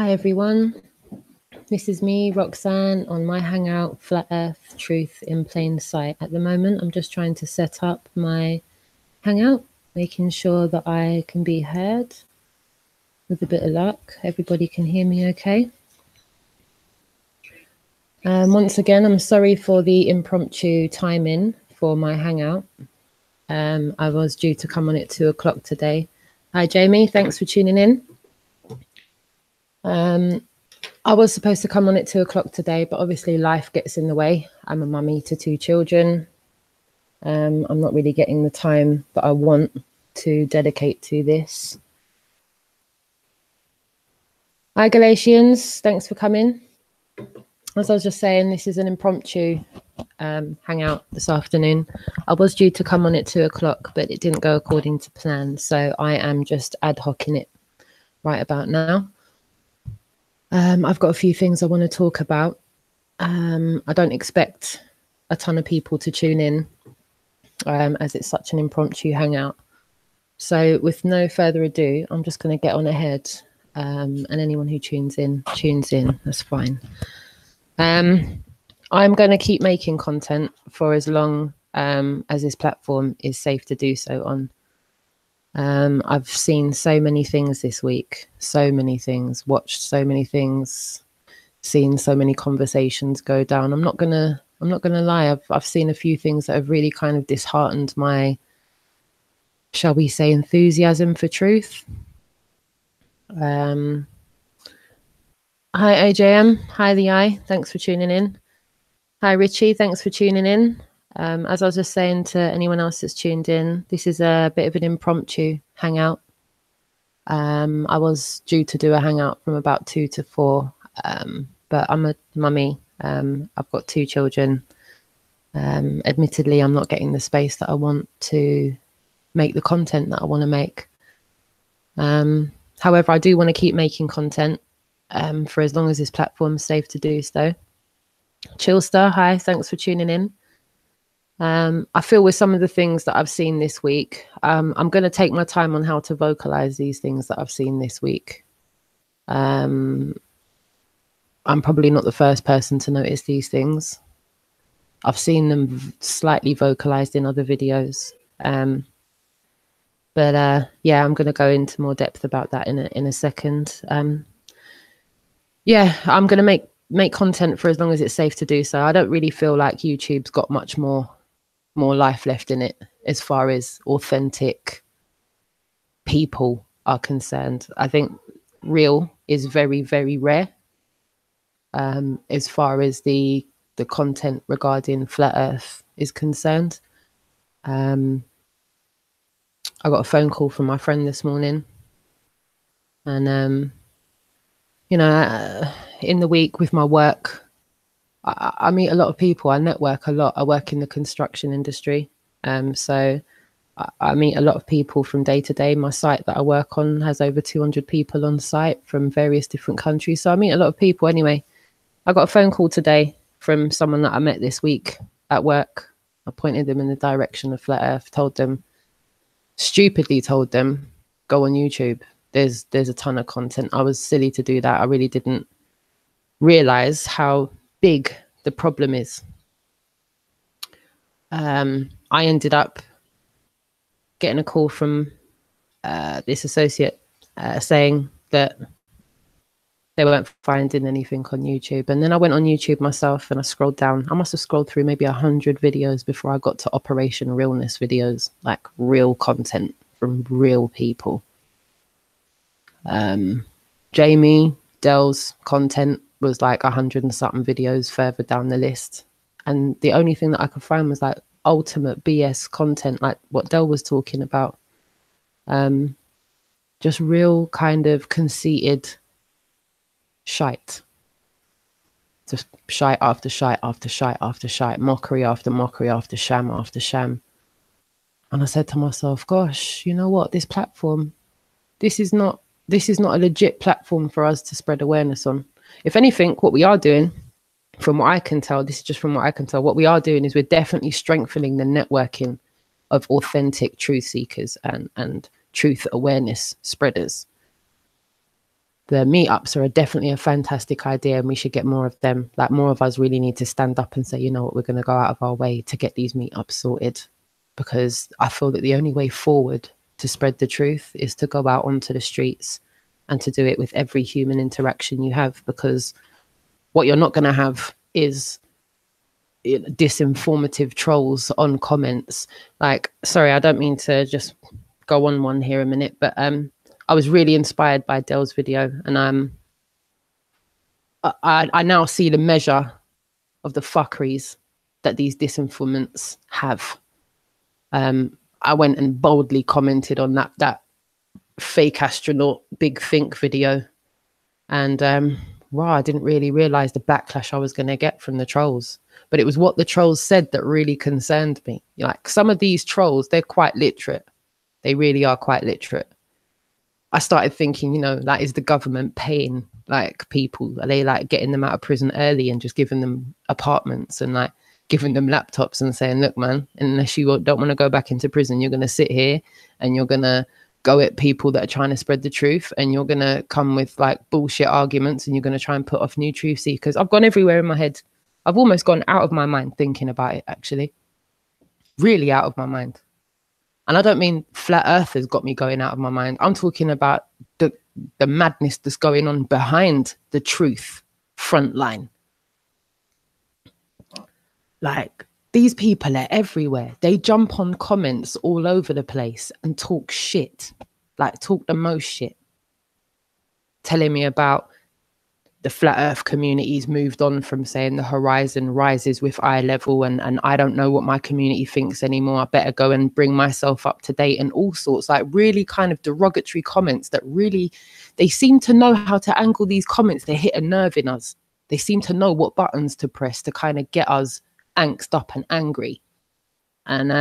Hi everyone, this is me, Roxanne, on my Hangout, Flat Earth, Truth in Plain Sight. At the moment, I'm just trying to set up my Hangout, making sure that I can be heard. With a bit of luck, everybody can hear me okay. Once again, I'm sorry for the impromptu timing for my Hangout. I was due to come on at 2 o'clock today. Hi Jamie, thanks for tuning in. I was supposed to come on at 2 o'clock today, but obviously life gets in the way. I'm a mummy to 2 children. I'm not really getting the time that I want to dedicate to this. Hi Galatians, thanks for coming. As I was just saying, this is an impromptu hangout this afternoon. I was due to come on at 2 o'clock, but it didn't go according to plan. So I am just ad hocing it right about now. I've got a few things I want to talk about. I don't expect a ton of people to tune in as it's such an impromptu hangout. So with no further ado, I'm just going to get on ahead and anyone who tunes in, that's fine. I'm going to keep making content for as long as this platform is safe to do so on. I've seen so many things this week, so many things, watched so many things, seen so many conversations go down. I'm not gonna lie. I've seen a few things that have really kind of disheartened my, shall we say, enthusiasm for truth. Hi AJM, hi the Eye, thanks for tuning in. Hi Richie, thanks for tuning in. As I was just saying to anyone else that's tuned in, this is a bit of an impromptu hangout. I was due to do a hangout from about 2 to 4, but I'm a mummy. I've got 2 children. Admittedly, I'm not getting the space that I want to make the content that I want to make. However, I do want to keep making content for as long as this platform is safe to do so. Chillstar, hi, thanks for tuning in. I feel with some of the things that I've seen this week, I'm going to take my time on how to vocalize these things that I've seen this week. I'm probably not the first person to notice these things. I've seen them slightly vocalized in other videos. But yeah, I'm going to go into more depth about that in a second. Yeah, I'm going to make content for as long as it's safe to do so. I don't really feel like YouTube's got much more life left in it as far as authentic people are concerned. I think real is very, very rare as far as the content regarding Flat Earth is concerned. I got a phone call from my friend this morning, and you know, in the week with my work, I meet a lot of people. I network a lot. I work in the construction industry, so I meet a lot of people from day to day. My site that I work on has over 200 people on site from various different countries. So I meet a lot of people. Anyway, I got a phone call today from someone that I met this week at work. I pointed them in the direction of Flat Earth, stupidly told them, go on YouTube. There's a ton of content. I was silly to do that. I really didn't realize how big the problem is. I ended up getting a call from this associate saying that they weren't finding anything on YouTube. And then I went on YouTube myself and I scrolled down. I must have scrolled through maybe 100 videos before I got to Operation Realness videos, like real content from real people. Jamie Dell's content was like 100 and something videos further down the list. And the only thing that I could find was like ultimate BS content, like what Dell was talking about. Just real kind of conceited shite. Just shite after shite after shite after shite, mockery after mockery after sham after sham. And I said to myself, gosh, you know what? This platform, this is not a legit platform for us to spread awareness on. If anything, what we are doing, from what I can tell, this is just from what I can tell, what we are doing is we're definitely strengthening the networking of authentic truth seekers and truth awareness spreaders. the meetups are definitely a fantastic idea, and we should get more of them. Like, more of us really need to stand up and say, you know what, we're going to go out of our way to get these meetups sorted, because I feel that the only way forward to spread the truth is to go out onto the streets and to do it with every human interaction you have, because what you're not going to have is disinformative trolls on comments. Like, sorry, I don't mean to just go on one here a minute, but I was really inspired by Dell's video, and I now see the measure of the fuckeries that these disinformants have. I went and boldly commented on that fake astronaut Big Think video, and I didn't really realize the backlash I was going to get from the trolls. But it was what the trolls said that really concerned me. Like, some of these trolls, they're quite literate. They really are quite literate. I started thinking, you know, like, is the government paying like people? Are they like getting them out of prison early and just giving them apartments and like giving them laptops and saying, look, man, unless you don't want to go back into prison, you're going to sit here and you're going to go at people that are trying to spread the truth, and you're going to come with like bullshit arguments, and you're going to try and put off new truth seekers. I've gone everywhere in my head. I've almost gone out of my mind thinking about it, actually. Really out of my mind. And I don't mean flat earthers got me going out of my mind. I'm talking about the madness that's going on behind the truth front line. Like, these people are everywhere. They jump on comments all over the place and talk shit, like talk the most shit, telling me about the flat earth community's moved on from saying the horizon rises with eye level, and I don't know what my community thinks anymore. I better go and bring myself up to date, and all sorts, like really kind of derogatory comments that really, they seem to know how to angle these comments. They hit a nerve in us. They seem to know what buttons to press to kind of get us angst up and angry. And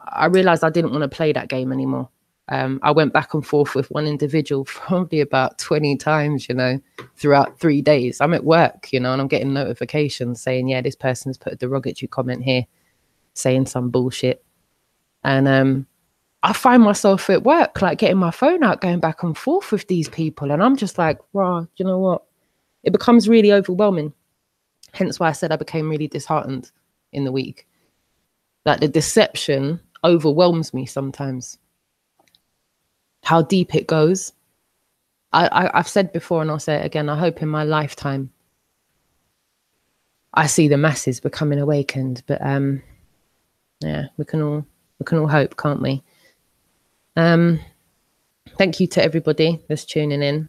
I realized I didn't want to play that game anymore. I went back and forth with one individual probably about 20 times, you know, throughout 3 days. I'm at work, you know, and I'm getting notifications saying, yeah, this person's put a derogatory comment here, saying some bullshit. And I find myself at work, like getting my phone out, going back and forth with these people. And I'm just like, wow, you know what? It becomes really overwhelming. Hence why I said I became really disheartened in the week. Like, the deception overwhelms me sometimes. How deep it goes. I've said before, and I'll say it again, I hope in my lifetime I see the masses becoming awakened. But yeah, we can all hope, can't we? Thank you to everybody that's tuning in.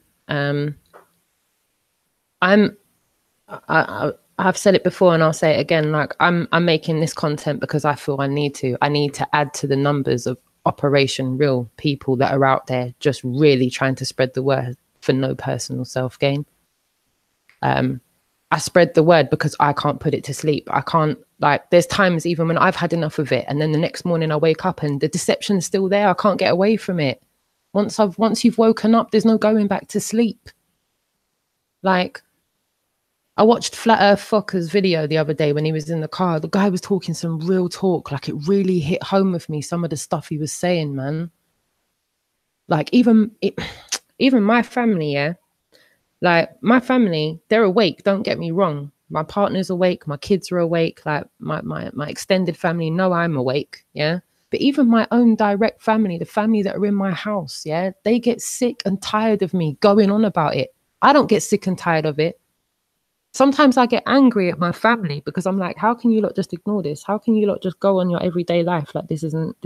I've said it before and I'll say it again. Like, I'm making this content because I feel I need to add to the numbers of Operation Real people that are out there just really trying to spread the word for no personal self-gain. I spread the word because I can't put it to sleep. I can't, like, there's times even when I've had enough of it, and then the next morning I wake up and the deception's still there. I can't get away from it. Once you've woken up, there's no going back to sleep. Like, I watched Flat Earth Fucker's video the other day when he was in the car. The guy was talking some real talk. Like, it really hit home with me, some of the stuff he was saying, man. Like, even my family, yeah? Like, my family, they're awake, don't get me wrong. My partner's awake, my kids are awake, like my extended family know I'm awake, yeah? But even my own direct family, the family that are in my house, yeah? They get sick and tired of me going on about it. I don't get sick and tired of it. Sometimes I get angry at my family because I'm like, how can you lot just ignore this? How can you lot just go on your everyday life like this isn't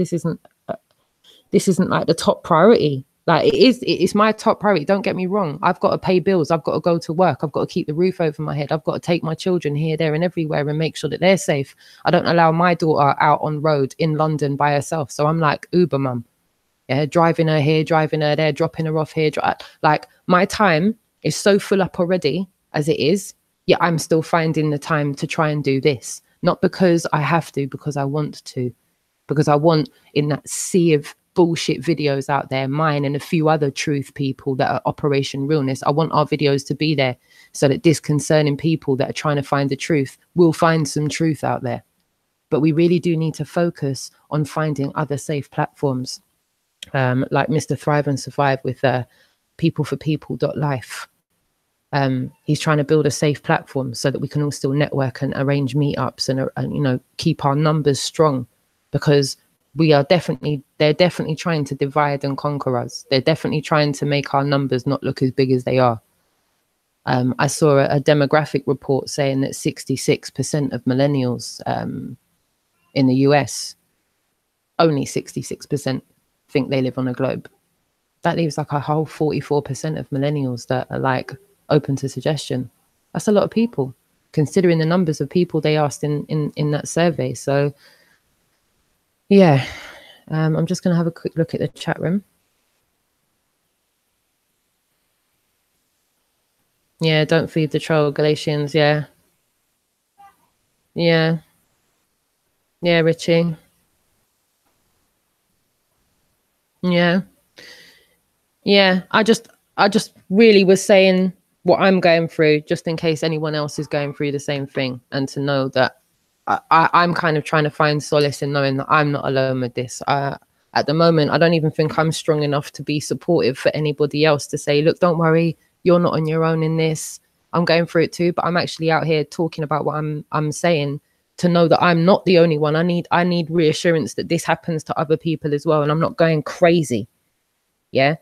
like the top priority? Like, it's my top priority. Don't get me wrong. I've got to pay bills. I've got to go to work. I've got to keep the roof over my head. I've got to take my children here, there, and everywhere and make sure that they're safe. I don't allow my daughter out on road in London by herself. So I'm like Uber mum. Yeah, driving her here, driving her there, dropping her off here. Like, my time is so full up already as it is. Yet I'm still finding the time to try and do this. Not because I have to, because I want to. Because I want, in that sea of bullshit videos out there, mine and a few other truth people that are Operation Realness, I want our videos to be there so that disconcerting people that are trying to find the truth will find some truth out there. But we really do need to focus on finding other safe platforms, like Mr. Thrive and Survive with peopleforpeople.life. He's trying to build a safe platform so that we can all still network and arrange meetups and you know, keep our numbers strong, because they're definitely trying to divide and conquer us. They're definitely trying to make our numbers not look as big as they are. I saw a demographic report saying that 66% of millennials in the US, only 66% think they live on a globe. That leaves like a whole 44% of millennials that are like open to suggestion. That's a lot of people, considering the numbers of people they asked in that survey. So yeah, I'm just going to have a quick look at the chat room. Yeah, don't feed the troll, Galatians. Yeah. Yeah. Yeah, Richie. Yeah. Yeah. I just really was saying what I'm going through, just in case anyone else is going through the same thing, and to know that I'm kind of trying to find solace in knowing that I'm not alone with this. At the moment, I don't even think I'm strong enough to be supportive for anybody else to say, look, don't worry, you're not on your own in this. I'm going through it too, but I'm actually out here talking about what I'm saying, to know that I'm not the only one. I need reassurance that this happens to other people as well, and I'm not going crazy. Yeah.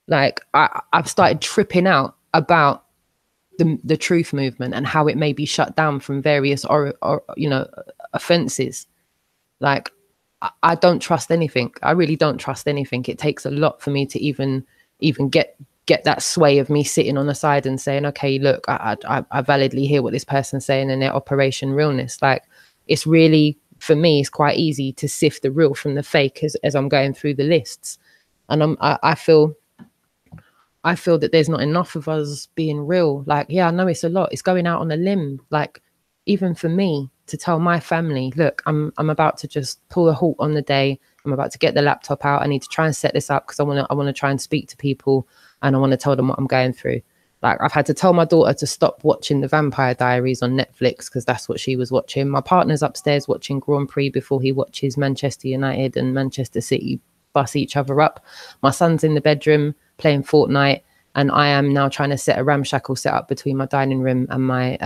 Like I've started tripping out about the truth movement and how it may be shut down from various or you know, offenses. Like I don't trust anything. I really don't trust anything. It takes a lot for me to even get that sway of me sitting on the side and saying, okay, look, I validly hear what this person's saying and their Operation Realness. Like, it's really, for me, it's quite easy to sift the real from the fake as I'm going through the lists. And I feel that there's not enough of us being real. Like, yeah, I know it's a lot. It's going out on a limb. Like, even for me to tell my family, look, I'm about to just pull a halt on the day. I'm about to get the laptop out. I need to try and set this up because I want to try and speak to people, and I want to tell them what I'm going through. Like, I've had to tell my daughter to stop watching the Vampire Diaries on Netflix because that's what she was watching. My partner's upstairs watching Grand Prix before he watches Manchester United and Manchester City bus each other up. My son's in the bedroom playing Fortnite, and I am now trying to set a ramshackle setup between my dining room and my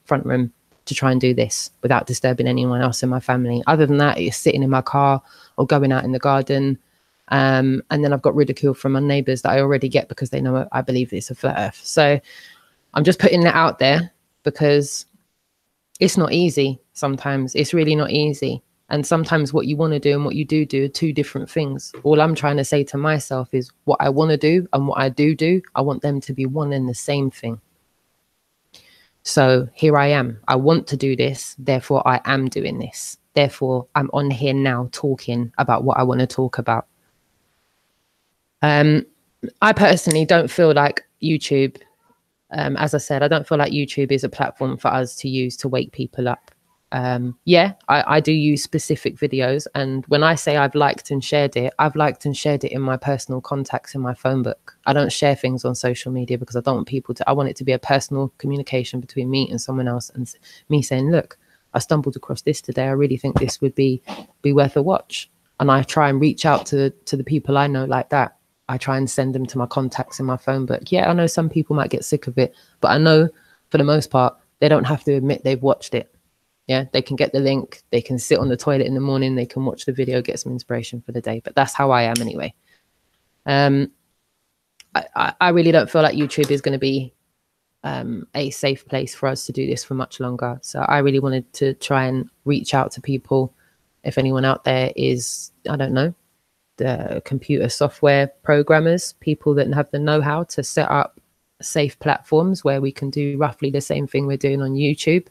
front room to try and do this without disturbing anyone else in my family. Other than that, it's sitting in my car or going out in the garden. And then I've got ridicule from my neighbours that I already get because they know I believe it's a flat earth. So I'm just putting that out there because it's not easy sometimes. It's really not easy. And sometimes what you want to do and what you do are two different things. All I'm trying to say to myself is what I want to do and what I do, I want them to be one and the same thing. So here I am. I want to do this. Therefore, I am doing this. Therefore, I'm on here now talking about what I want to talk about. I personally don't feel like YouTube, as I said, I don't feel like YouTube is a platform for us to use to wake people up. Yeah, I do use specific videos. And when I say I've liked and shared it, I've liked and shared it in my personal contacts in my phone book. I don't share things on social media because I don't want people to, I want it to be a personal communication between me and someone else, and me saying, look, I stumbled across this today. I really think this would be worth a watch. And I try and reach out to the people I know like that. I try and send them to my contacts in my phone book. Yeah, I know some people might get sick of it, but I know for the most part, they don't have to admit they've watched it. Yeah, they can get the link. They can sit on the toilet in the morning. They can watch the video, get some inspiration for the day. But that's how I am anyway. I really don't feel like YouTube is going to be a safe place for us to do this for much longer. So I really wanted to try and reach out to people. If anyone out there is, I don't know, the computer software programmers, people that have the know-how to set up safe platforms where we can do roughly the same thing we're doing on YouTube.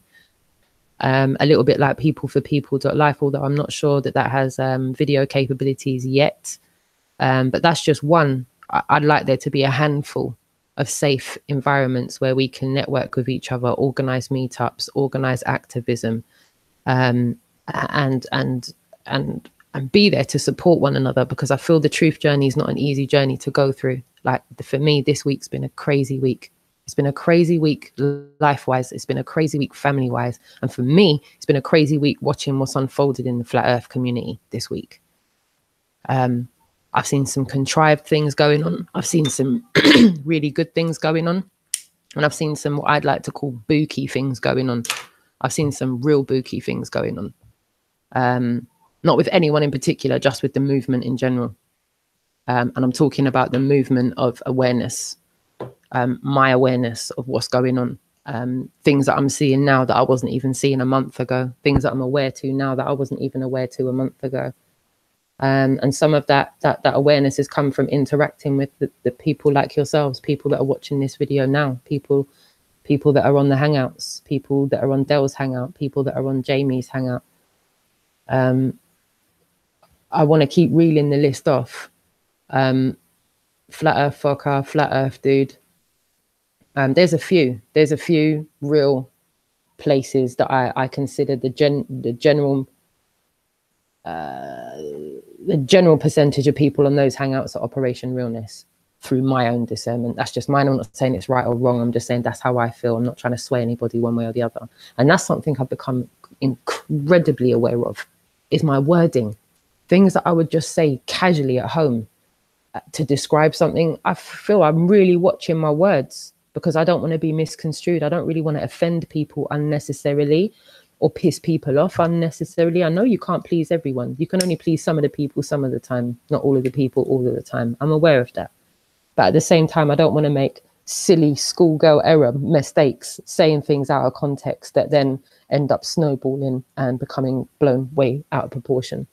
A little bit like peopleforpeople.life, although I'm not sure that has video capabilities yet. But that's just one. I'd like there to be a handful of safe environments where we can network with each other, organize meetups, organize activism, and be there to support one another, because I feel the truth journey is not an easy journey to go through. Like, for me, this week's been a crazy week. It's been a crazy week life-wise. It's been a crazy week family-wise. And for me, it's been a crazy week watching what's unfolded in the Flat Earth community this week. I've seen some contrived things going on. I've seen some really good things going on. And I've seen some what I'd like to call booky things going on. I've seen some real booky things going on. Not with anyone in particular, just with the movement in general. And I'm talking about the movement of awareness, my awareness of what's going on. Things that I'm seeing now that I wasn't even seeing a month ago. Things that I'm aware to now that I wasn't even aware to a month ago. And some of that awareness has come from interacting with the people like yourselves, people that are watching this video now, people that are on the Hangouts, people that are on Dell's Hangout, people that are on Jamie's Hangout. I want to keep reeling the list off. Flat Earth fucker, Flat Earth dude. There's a few real places that I consider the general percentage of people on those Hangouts are Operation Realness through my own discernment. That's just mine. I'm not saying it's right or wrong. I'm just saying that's how I feel. I'm not trying to sway anybody one way or the other. And that's something I've become incredibly aware of, is my wording. Things that I would just say casually at home to describe something. I feel I'm really watching my words because I don't want to be misconstrued. I don't really want to offend people unnecessarily or piss people off unnecessarily. I know you can't please everyone. You can only please some of the people some of the time, not all of the people all of the time. I'm aware of that. But at the same time, I don't want to make silly schoolgirl error mistakes, saying things out of context that then end up snowballing and becoming blown way out of proportion.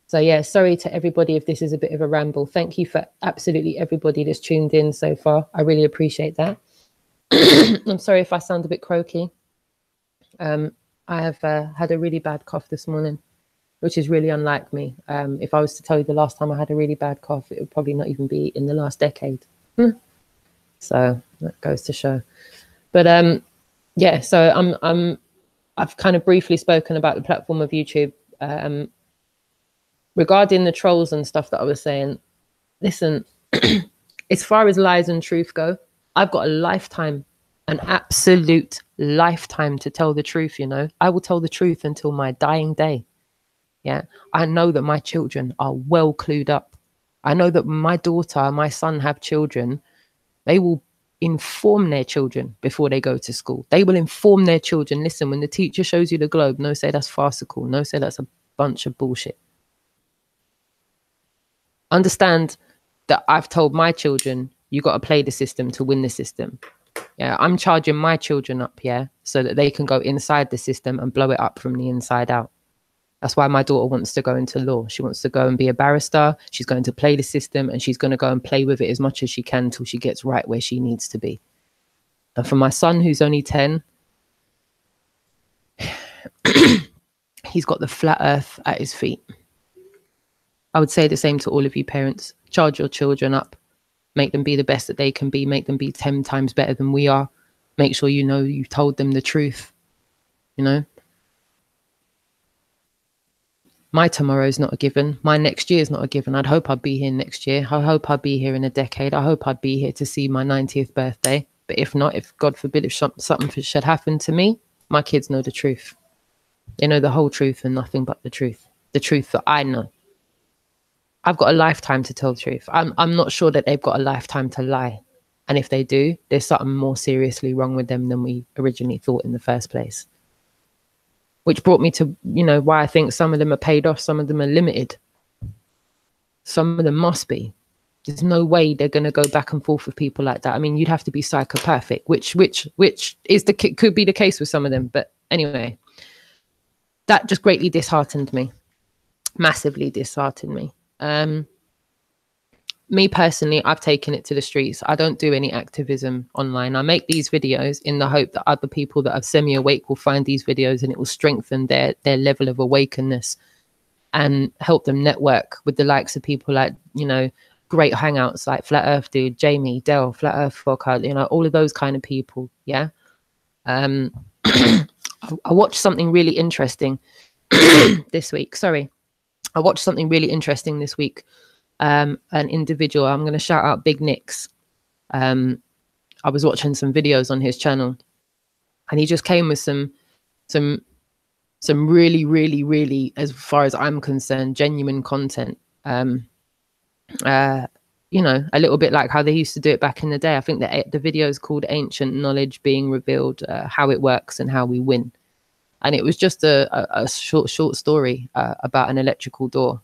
So yeah, sorry to everybody if this is a bit of a ramble. Thank you for absolutely everybody that's tuned in so far. I really appreciate that. I'm sorry if I sound a bit croaky. I have had a really bad cough this morning, which is really unlike me. If I was to tell you the last time I had a really bad cough, it would probably not even be in the last decade. So that goes to show. But yeah, so I've kind of briefly spoken about the platform of YouTube. Regarding the trolls and stuff that I was saying, listen, as far as lies and truth go, I've got a lifetime, an absolute lifetime to tell the truth, you know. I will tell the truth until my dying day. Yeah, I know that my children are well clued up. I know that my daughter and my son have children. They will inform their children before they go to school. They will inform their children, listen, when the teacher shows you the globe, no say that's farcical. No say that's a bunch of bullshit. Understand that I've told my children, you got to play the system to win the system. Yeah, I'm charging my children up, yeah, so that they can go inside the system and blow it up from the inside out. That's why my daughter wants to go into law. She wants to go and be a barrister. She's going to play the system and she's going to go and play with it as much as she can until she gets right where she needs to be. And for my son, who's only 10, he's got the flat earth at his feet. I would say the same to all of you parents. Charge your children up. Make them be the best that they can be. Make them be 10 times better than we are. Make sure you know you've told them the truth. You know? My tomorrow is not a given. My next year is not a given. I'd hope I'd be here next year. I hope I'd be here in a decade. I hope I'd be here to see my 90th birthday. But if not, if God forbid, if something should happen to me, my kids know the truth. They know the whole truth and nothing but the truth. The truth that I know. I've got a lifetime to tell the truth. I'm not sure that they've got a lifetime to lie. And if they do, there's something more seriously wrong with them than we originally thought in the first place. Which brought me to, you know, why I think some of them are paid off, some of them are limited. Some of them must be. There's no way they're going to go back and forth with people like that. I mean, you'd have to be psychopathic, which is could be the case with some of them. But anyway, that just greatly disheartened me, massively disheartened me. Me personally, I've taken it to the streets. I don't do any activism online. I make these videos in the hope that other people that are semi-awake will find these videos and it will strengthen their level of awakeness and help them network with the likes of people like, you know, great hangouts like Flat Earth Dude, Jamie, Dell, Flat Earth Fokker, you know, all of those kind of people. Yeah. I watched something really interesting this week. Sorry. I watched something really interesting this week. An individual, I'm going to shout out Big Nicks. I was watching some videos on his channel and he just came with some really, really, really, as far as I'm concerned, genuine content. you know, a little bit like how they used to do it back in the day. I think that the video is called Ancient Knowledge Being Revealed, How It Works and How We Win. And it was just a short story about an electrical door.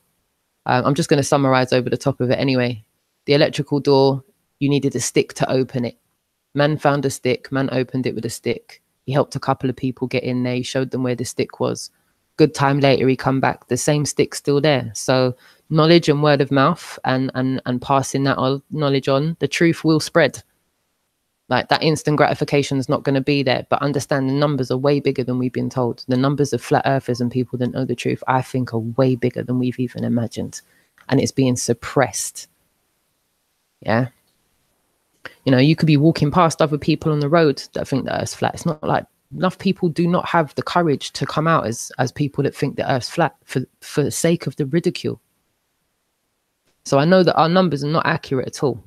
I'm just going to summarize over the top of it anyway. The electrical door, you needed a stick to open it. Man found a stick, man opened it with a stick. He helped a couple of people get in there. He showed them where the stick was. Good time later, he come back, the same stick's still there. So knowledge and word of mouth and passing that knowledge on, the truth will spread. Like that instant gratification is not going to be there, but understand the numbers are way bigger than we've been told. The numbers of flat earthers and people that know the truth, I think, are way bigger than we've even imagined. And it's being suppressed. Yeah. You know, you could be walking past other people on the road that think the earth's flat. It's not like enough people do not have the courage to come out as people that think the earth's flat for the sake of the ridicule. So I know that our numbers are not accurate at all.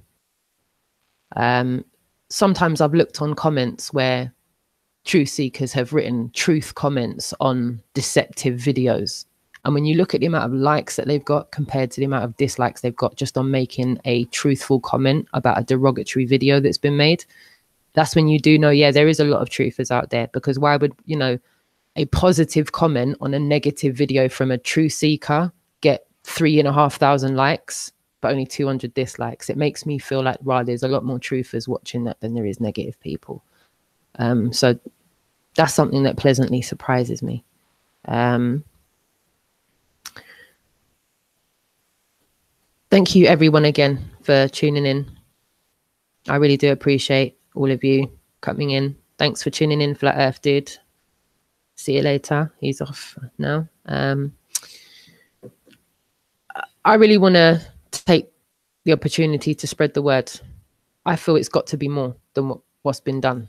Sometimes I've looked on comments where truth seekers have written truth comments on deceptive videos. And when you look at the amount of likes that they've got compared to the amount of dislikes they've got just on making a truthful comment about a derogatory video that's been made, that's when you do know, yeah, there is a lot of truthers out there. Because why would, you know, a positive comment on a negative video from a truth seeker get 3,500 likes, but only 200 dislikes? It makes me feel like, right, there's a lot more truthers watching that than there is negative people. So that's something that pleasantly surprises me. Thank you everyone again for tuning in. I really do appreciate all of you coming in. Thanks for tuning in, Flat Earth Dude. See you later. He's off now. I really want to take the opportunity to spread the word. I feel it's got to be more than what's been done.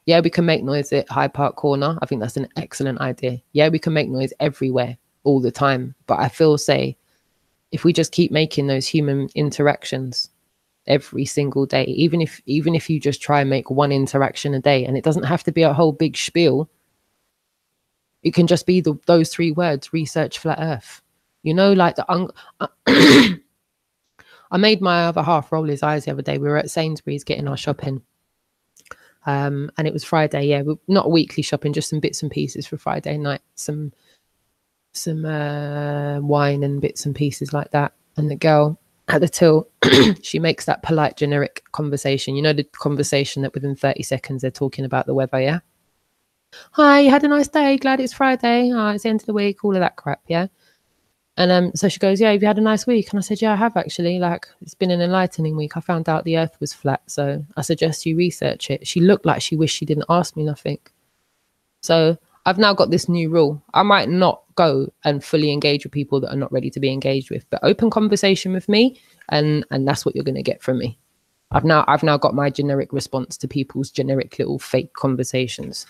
Yeah, we can make noise at Hyde Park Corner. I think that's an excellent idea. Yeah, we can make noise everywhere all the time. But I feel, if we just keep making those human interactions every single day, even if you just try and make one interaction a day, and it doesn't have to be a whole big spiel, it can just be those 3 words: research flat earth. You know, like I made my other half roll his eyes the other day. We were at Sainsbury's getting our shopping, and it was Friday. Yeah, not weekly shopping, just some bits and pieces for Friday night, some wine and bits and pieces like that. And the girl at the till, she makes that polite generic conversation, you know, the conversation that within 30 seconds they're talking about the weather. Yeah, hi, you had a nice day, glad it's Friday, it's the end of the week, all of that crap. Yeah. And so she goes, yeah, have you had a nice week? And I said, yeah, I have actually. Like, it's been an enlightening week. I found out the earth was flat, so I suggest you research it. She looked like she wished she didn't ask me nothing. So I've now got this new rule. I might not go and fully engage with people that are not ready to be engaged with, but open conversation with me, and that's what you're going to get from me. I've now got my generic response to people's generic little fake conversations.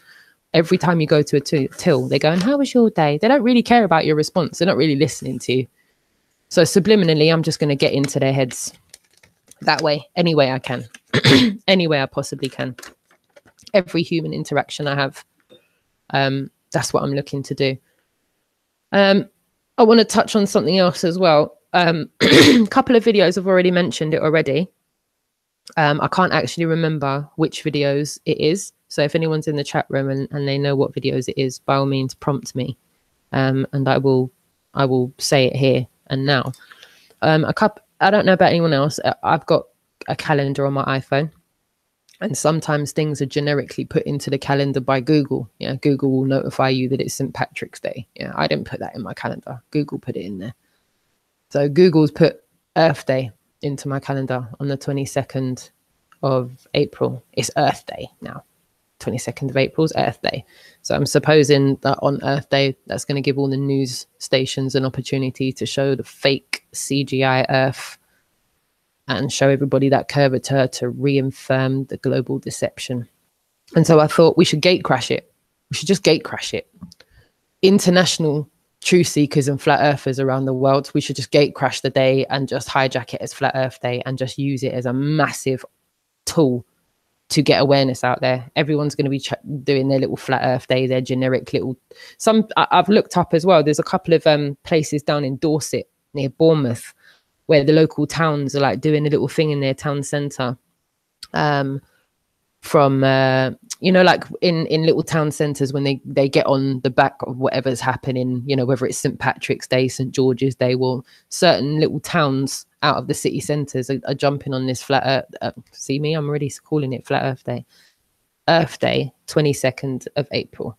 Every time you go to a till, they go, and how was your day? They don't really care about your response. They're not really listening to you. So subliminally, I'm just going to get into their heads that way, any way I can, any way I possibly can. Every human interaction I have, that's what I'm looking to do. I want to touch on something else as well. A couple of videos, I've already mentioned it already. I can't actually remember which videos it is. So if anyone's in the chat room and they know what videos it is, by all means, prompt me. And I will say it here and now. I don't know about anyone else. I've got a calendar on my iPhone. And sometimes things are generically put into the calendar by Google. Yeah, Google will notify you that it's St. Patrick's Day. Yeah, I didn't put that in my calendar. Google put it in there. So Google's put Earth Day into my calendar on the 22nd of April. It's Earth Day now. 22nd of April is Earth Day. So I'm supposing that on Earth Day, that's going to give all the news stations an opportunity to show the fake CGI Earth and show everybody that curvature to reaffirm the global deception. And so I thought we should gate crash it. We should just gate crash it. International truth seekers and flat earthers around the world, we should just gate crash the day and just hijack it as Flat Earth Day and just use it as a massive tool to get awareness out there. Everyone's going to be doing their little Flat Earth Day, their generic little... I've looked up as well. There's a couple of places down in Dorset near Bournemouth where the local towns are like doing a little thing in their town centre. From like in little town centres, when they get on the back of whatever's happening, whether it's St. Patrick's Day, St. George's Day, well, certain little towns out of the city centres are jumping on this flat earth. See me, I'm already calling it Flat Earth Day, 22nd of April.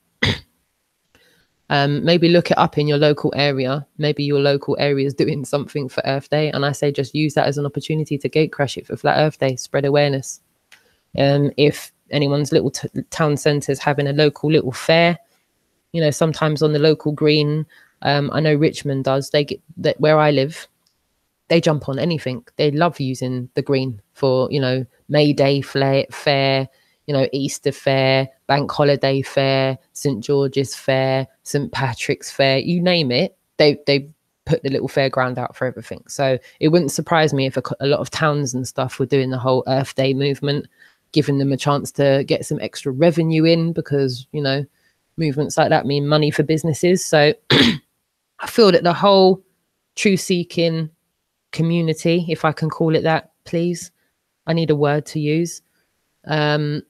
Maybe look it up in your local area. Maybe your local area is doing something for Earth Day, and I say just use that as an opportunity to gate crash it for Flat Earth Day, spread awareness. If anyone's little town centres having a local little fair, sometimes on the local green, I know Richmond does, they get that where I live, they jump on anything. They love using the green for, May Day fair, Easter fair, Bank Holiday fair, St. George's fair, St. Patrick's fair, you name it, they put the little fairground out for everything. So it wouldn't surprise me if a lot of towns and stuff were doing the whole Earth Day movement, giving them a chance to get some extra revenue in, because, movements like that mean money for businesses. So I feel that the whole truth-seeking community, if I can call it that, please, I need a word to use. I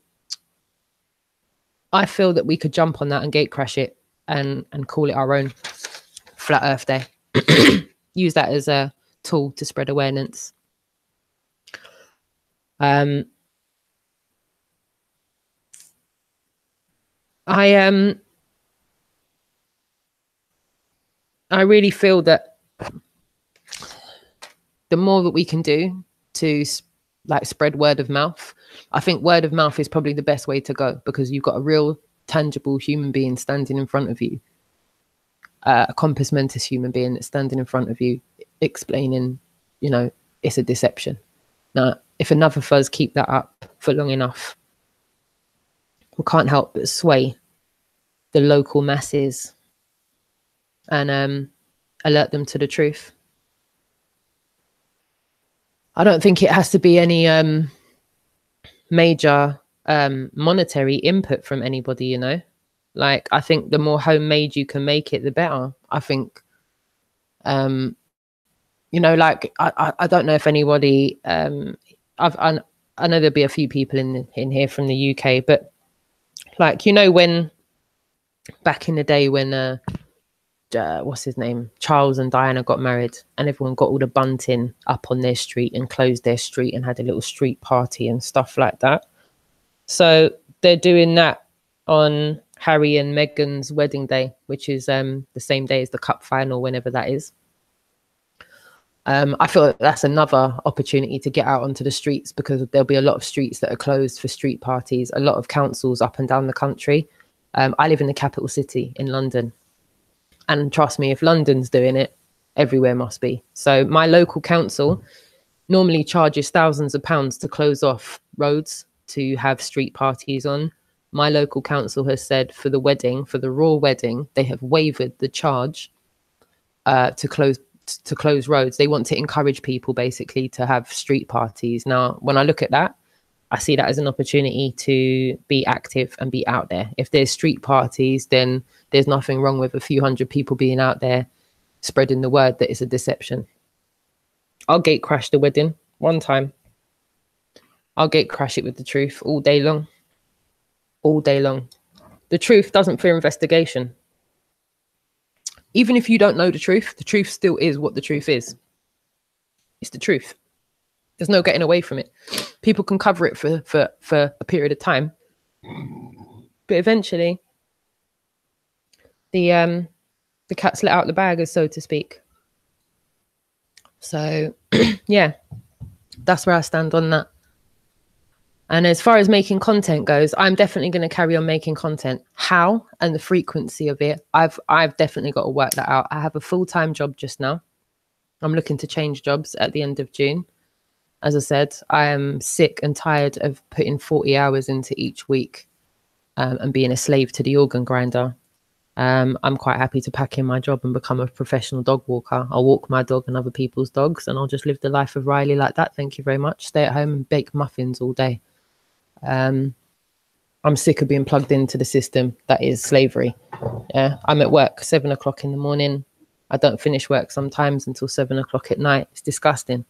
feel that we could jump on that and gate crash it and call it our own Flat Earth Day. Use that as a tool to spread awareness. I really feel that the more that we can do to spread word of mouth, I think word of mouth is probably the best way to go, because you've got a real tangible human being standing in front of you, a compos mentis human being that's standing in front of you explaining, it's a deception. Now, if enough of us keep that up for long enough, we can't help but sway the local masses and alert them to the truth. I don't think it has to be any major monetary input from anybody, Like, I think the more homemade you can make it, the better. I think, I don't know if anybody, I know there'll be a few people in here from the UK, but when back in the day when what's his name, Charles and Diana got married, and everyone got all the bunting up on their street and closed their street and had a little street party and stuff like that. So they're doing that on Harry and Meghan's wedding day, which is the same day as the cup final, whenever that is. I feel that's another opportunity to get out onto the streets, because there'll be a lot of streets that are closed for street parties, a lot of councils up and down the country. I live in the capital city in London, and trust me, if London's doing it, everywhere must be. So my local council normally charges thousands of pounds to close off roads to have street parties on. My local council has said for the wedding, for the royal wedding, they have waived the charge to close roads. They want to encourage people basically to have street parties. Now, when I look at that, I see that as an opportunity to be active and be out there. If there's street parties, then there's nothing wrong with a few hundred people being out there spreading the word that it's a deception. I'll gate crash the wedding one time. I'll gate crash it with the truth all day long. All day long. The truth doesn't fear investigation. Even if you don't know the truth still is what the truth is. It's the truth. There's no getting away from it. People can cover it for a period of time, but eventually the cat's let out the bag, so to speak. So yeah, that's where I stand on that. And as far as making content goes, I'm definitely going to carry on making content. How and the frequency of it, I've definitely got to work that out. I have a full-time job just now. I'm looking to change jobs at the end of June. As I said, I am sick and tired of putting 40 hours into each week and being a slave to the organ grinder. I'm quite happy to pack in my job and become a professional dog walker. I'll walk my dog and other people's dogs, and I'll just live the life of Riley like that. Thank you very much. Stay at home and bake muffins all day. I'm sick of being plugged into the system that is slavery. Yeah, I'm at work 7 o'clock in the morning. I don't finish work sometimes until 7 o'clock at night. It's disgusting.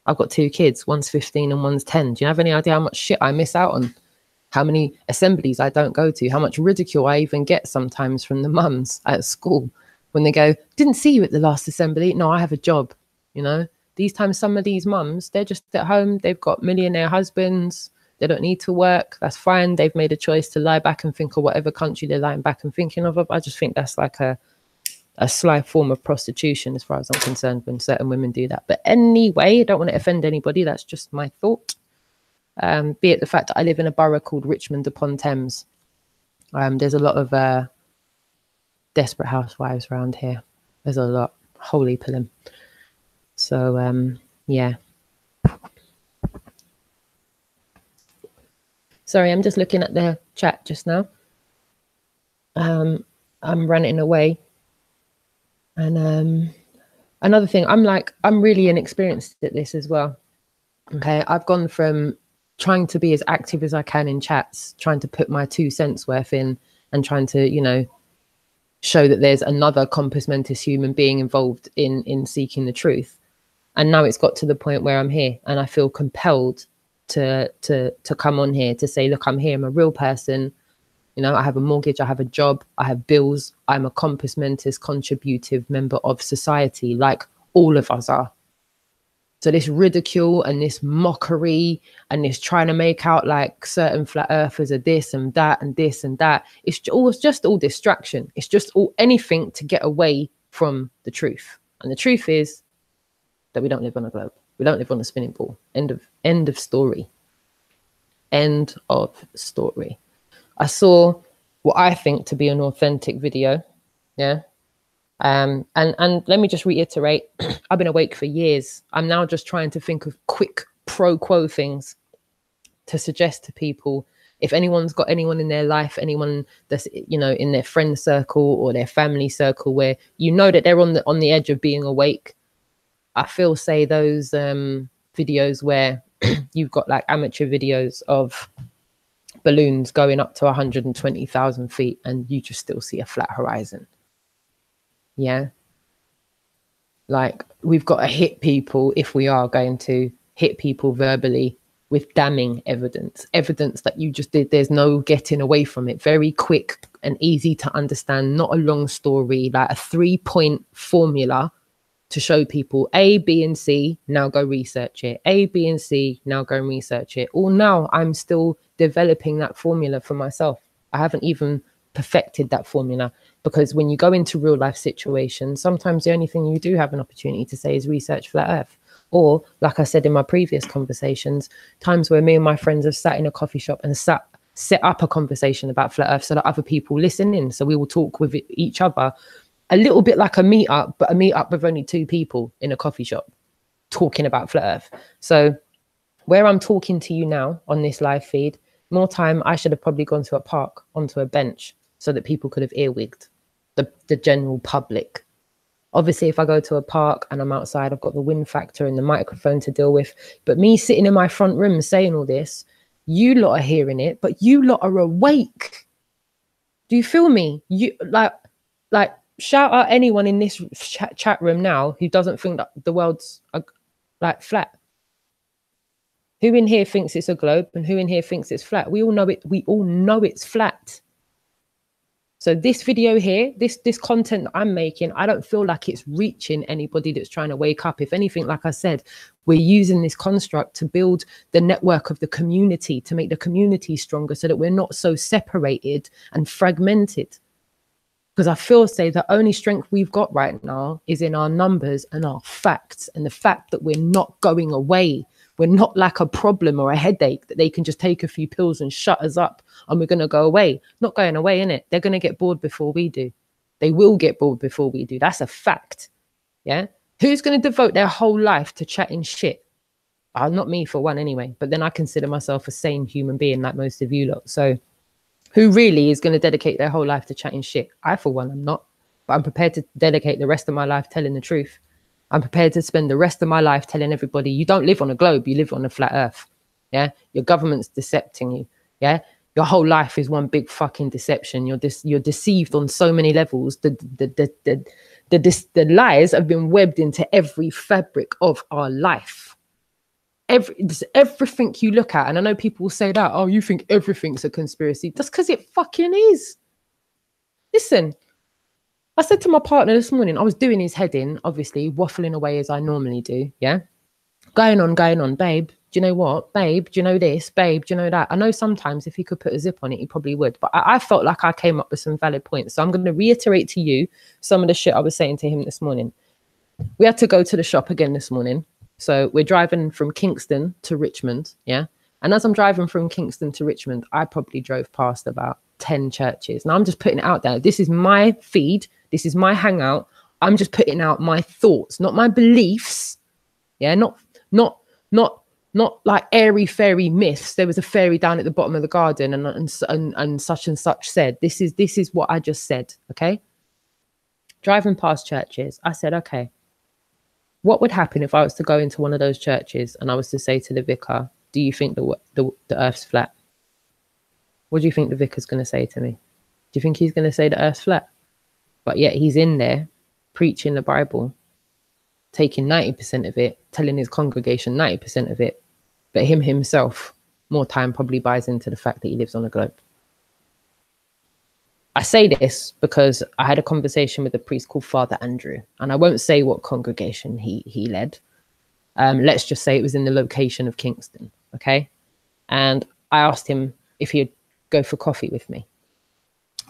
I've got 2 kids, one's 15 and one's 10. Do you have any idea how much shit I miss out on? How many assemblies I don't go to? How much ridicule I even get sometimes from the mums at school when they go, didn't see you at the last assembly. No, I have a job. You know, these times, some of these mums, they're just at home. They've got millionaire husbands. They don't need to work. That's fine. They've made a choice to lie back and think of whatever country they're lying back and thinking of. I just think that's like a sly form of prostitution as far as I'm concerned when certain women do that. But anyway, I don't want to offend anybody. That's just my thought. Be it the fact that I live in a borough called Richmond upon Thames. There's a lot of desperate housewives around here. There's a lot. Holy pillim. So, yeah. Sorry, I'm just looking at the chat just now. I'm running away. And another thing, I'm really inexperienced at this as well. Okay, I've gone from trying to be as active as I can in chats, trying to put my 2 cents worth in and trying to, you know, show that there's another compos mentis human being involved in seeking the truth. And now it's got to the point where I'm here and I feel compelled to come on here to say, look, I'm here. I'm a real person. You know, I have a mortgage. I have a job. I have bills. I'm a compos mentis contributive member of society, like all of us are. So this ridicule and this mockery and this trying to make out like certain flat earthers are this and that and this and that. It's just all distraction. It's just all anything to get away from the truth. And the truth is that we don't live on a globe. We don't live on a spinning ball. End of story. End of story. I saw what I think to be an authentic video. Yeah. And let me just reiterate, I've been awake for years. I'm now just trying to think of quick pro quo things to suggest to people. If anyone's got anyone in their life, anyone that's, you know, in their friend circle or their family circle where you know that they're on the edge of being awake, I feel say those videos where you've got like amateur videos of balloons going up to 120,000 feet and you just still see a flat horizon. Yeah. Like we've got to hit people if we are going to hit people verbally with damning evidence that you just did. There's no getting away from it. Very quick and easy to understand, not a long story, like a 3-point formula to show people A, B, and C, now go research it. A, B, and C, now go and research it. Or now I'm still developing that formula for myself. I haven't even perfected that formula because when you go into real life situations, sometimes the only thing you do have an opportunity to say is research flat earth. Or like I said in my previous conversations, times where me and my friends have sat in a coffee shop and set up a conversation about flat earth so that other people listen in. So we will talk with each other. A little bit like a meetup, but a meetup with only 2 people in a coffee shop talking about flat earth. So where I'm talking to you now on this live feed, more time I should have probably gone to a park, onto a bench, so that people could have earwigged the general public. Obviously, if I go to a park and I'm outside, I've got the wind factor and the microphone to deal with. But me sitting in my front room saying all this, you lot are hearing it, but you lot are awake. Do you feel me? You like shout out anyone in this chat room now who doesn't think that the world's like flat. Who in here thinks it's a globe and who in here thinks it's flat? We all know it. We all know it's flat. So this video here, this content that I'm making, I don't feel like it's reaching anybody that's trying to wake up. If anything, like I said, we're using this construct to build the network of the community, to make the community stronger so that we're not so separated and fragmented. Because I feel say the only strength we've got right now is in our numbers and our facts, and the fact that we're not going away. We're not like a problem or a headache that they can just take a few pills and shut us up and we're going to go away. Not going away, innit? They're going to get bored before we do. They will get bored before we do. That's a fact. Yeah. Who's going to devote their whole life to chatting shit? Not me for one anyway, but then I consider myself a sane human being like most of you lot. So who really is going to dedicate their whole life to chatting shit? I, for one, am not, but I'm prepared to dedicate the rest of my life telling the truth. I'm prepared to spend the rest of my life telling everybody, you don't live on a globe, you live on a flat earth. Yeah. Your government's decepting you. Yeah. Your whole life is one big fucking deception. You're deceived on so many levels. The lies have been webbed into every fabric of our life. Everything you look at, and I know people will say that, oh, you think everything's a conspiracy. That's because it fucking is. Listen, I said to my partner this morning, I was doing his head in, obviously, waffling away as I normally do. Yeah. Going on, babe. Do you know what? Babe, do you know this? Babe, do you know that? I know sometimes if he could put a zip on it, he probably would. But I felt like I came up with some valid points. So I'm going to reiterate to you some of the shit I was saying to him this morning. We had to go to the shop again this morning. So we're driving from Kingston to Richmond. Yeah. And as I'm driving from Kingston to Richmond, I probably drove past about 10 churches. Now I'm just putting it out there. This is my feed. This is my hangout. I'm just putting out my thoughts, not my beliefs. Yeah. Not like airy fairy myths. There was a fairy down at the bottom of the garden and such and such said. This is what I just said. Okay. Driving past churches, I said, okay, what would happen if I was to go into one of those churches and I was to say to the vicar, do you think the earth's flat? What do you think the vicar's going to say to me? Do you think he's going to say the earth's flat? But yet he's in there preaching the Bible, taking 90% of it, telling his congregation 90% of it. But him himself, more time probably buys into the fact that he lives on a globe. I say this because I had a conversation with a priest called Father Andrew, and I won't say what congregation he led. Let's just say it was in the location of Kingston, okay? And I asked him if he'd go for coffee with me.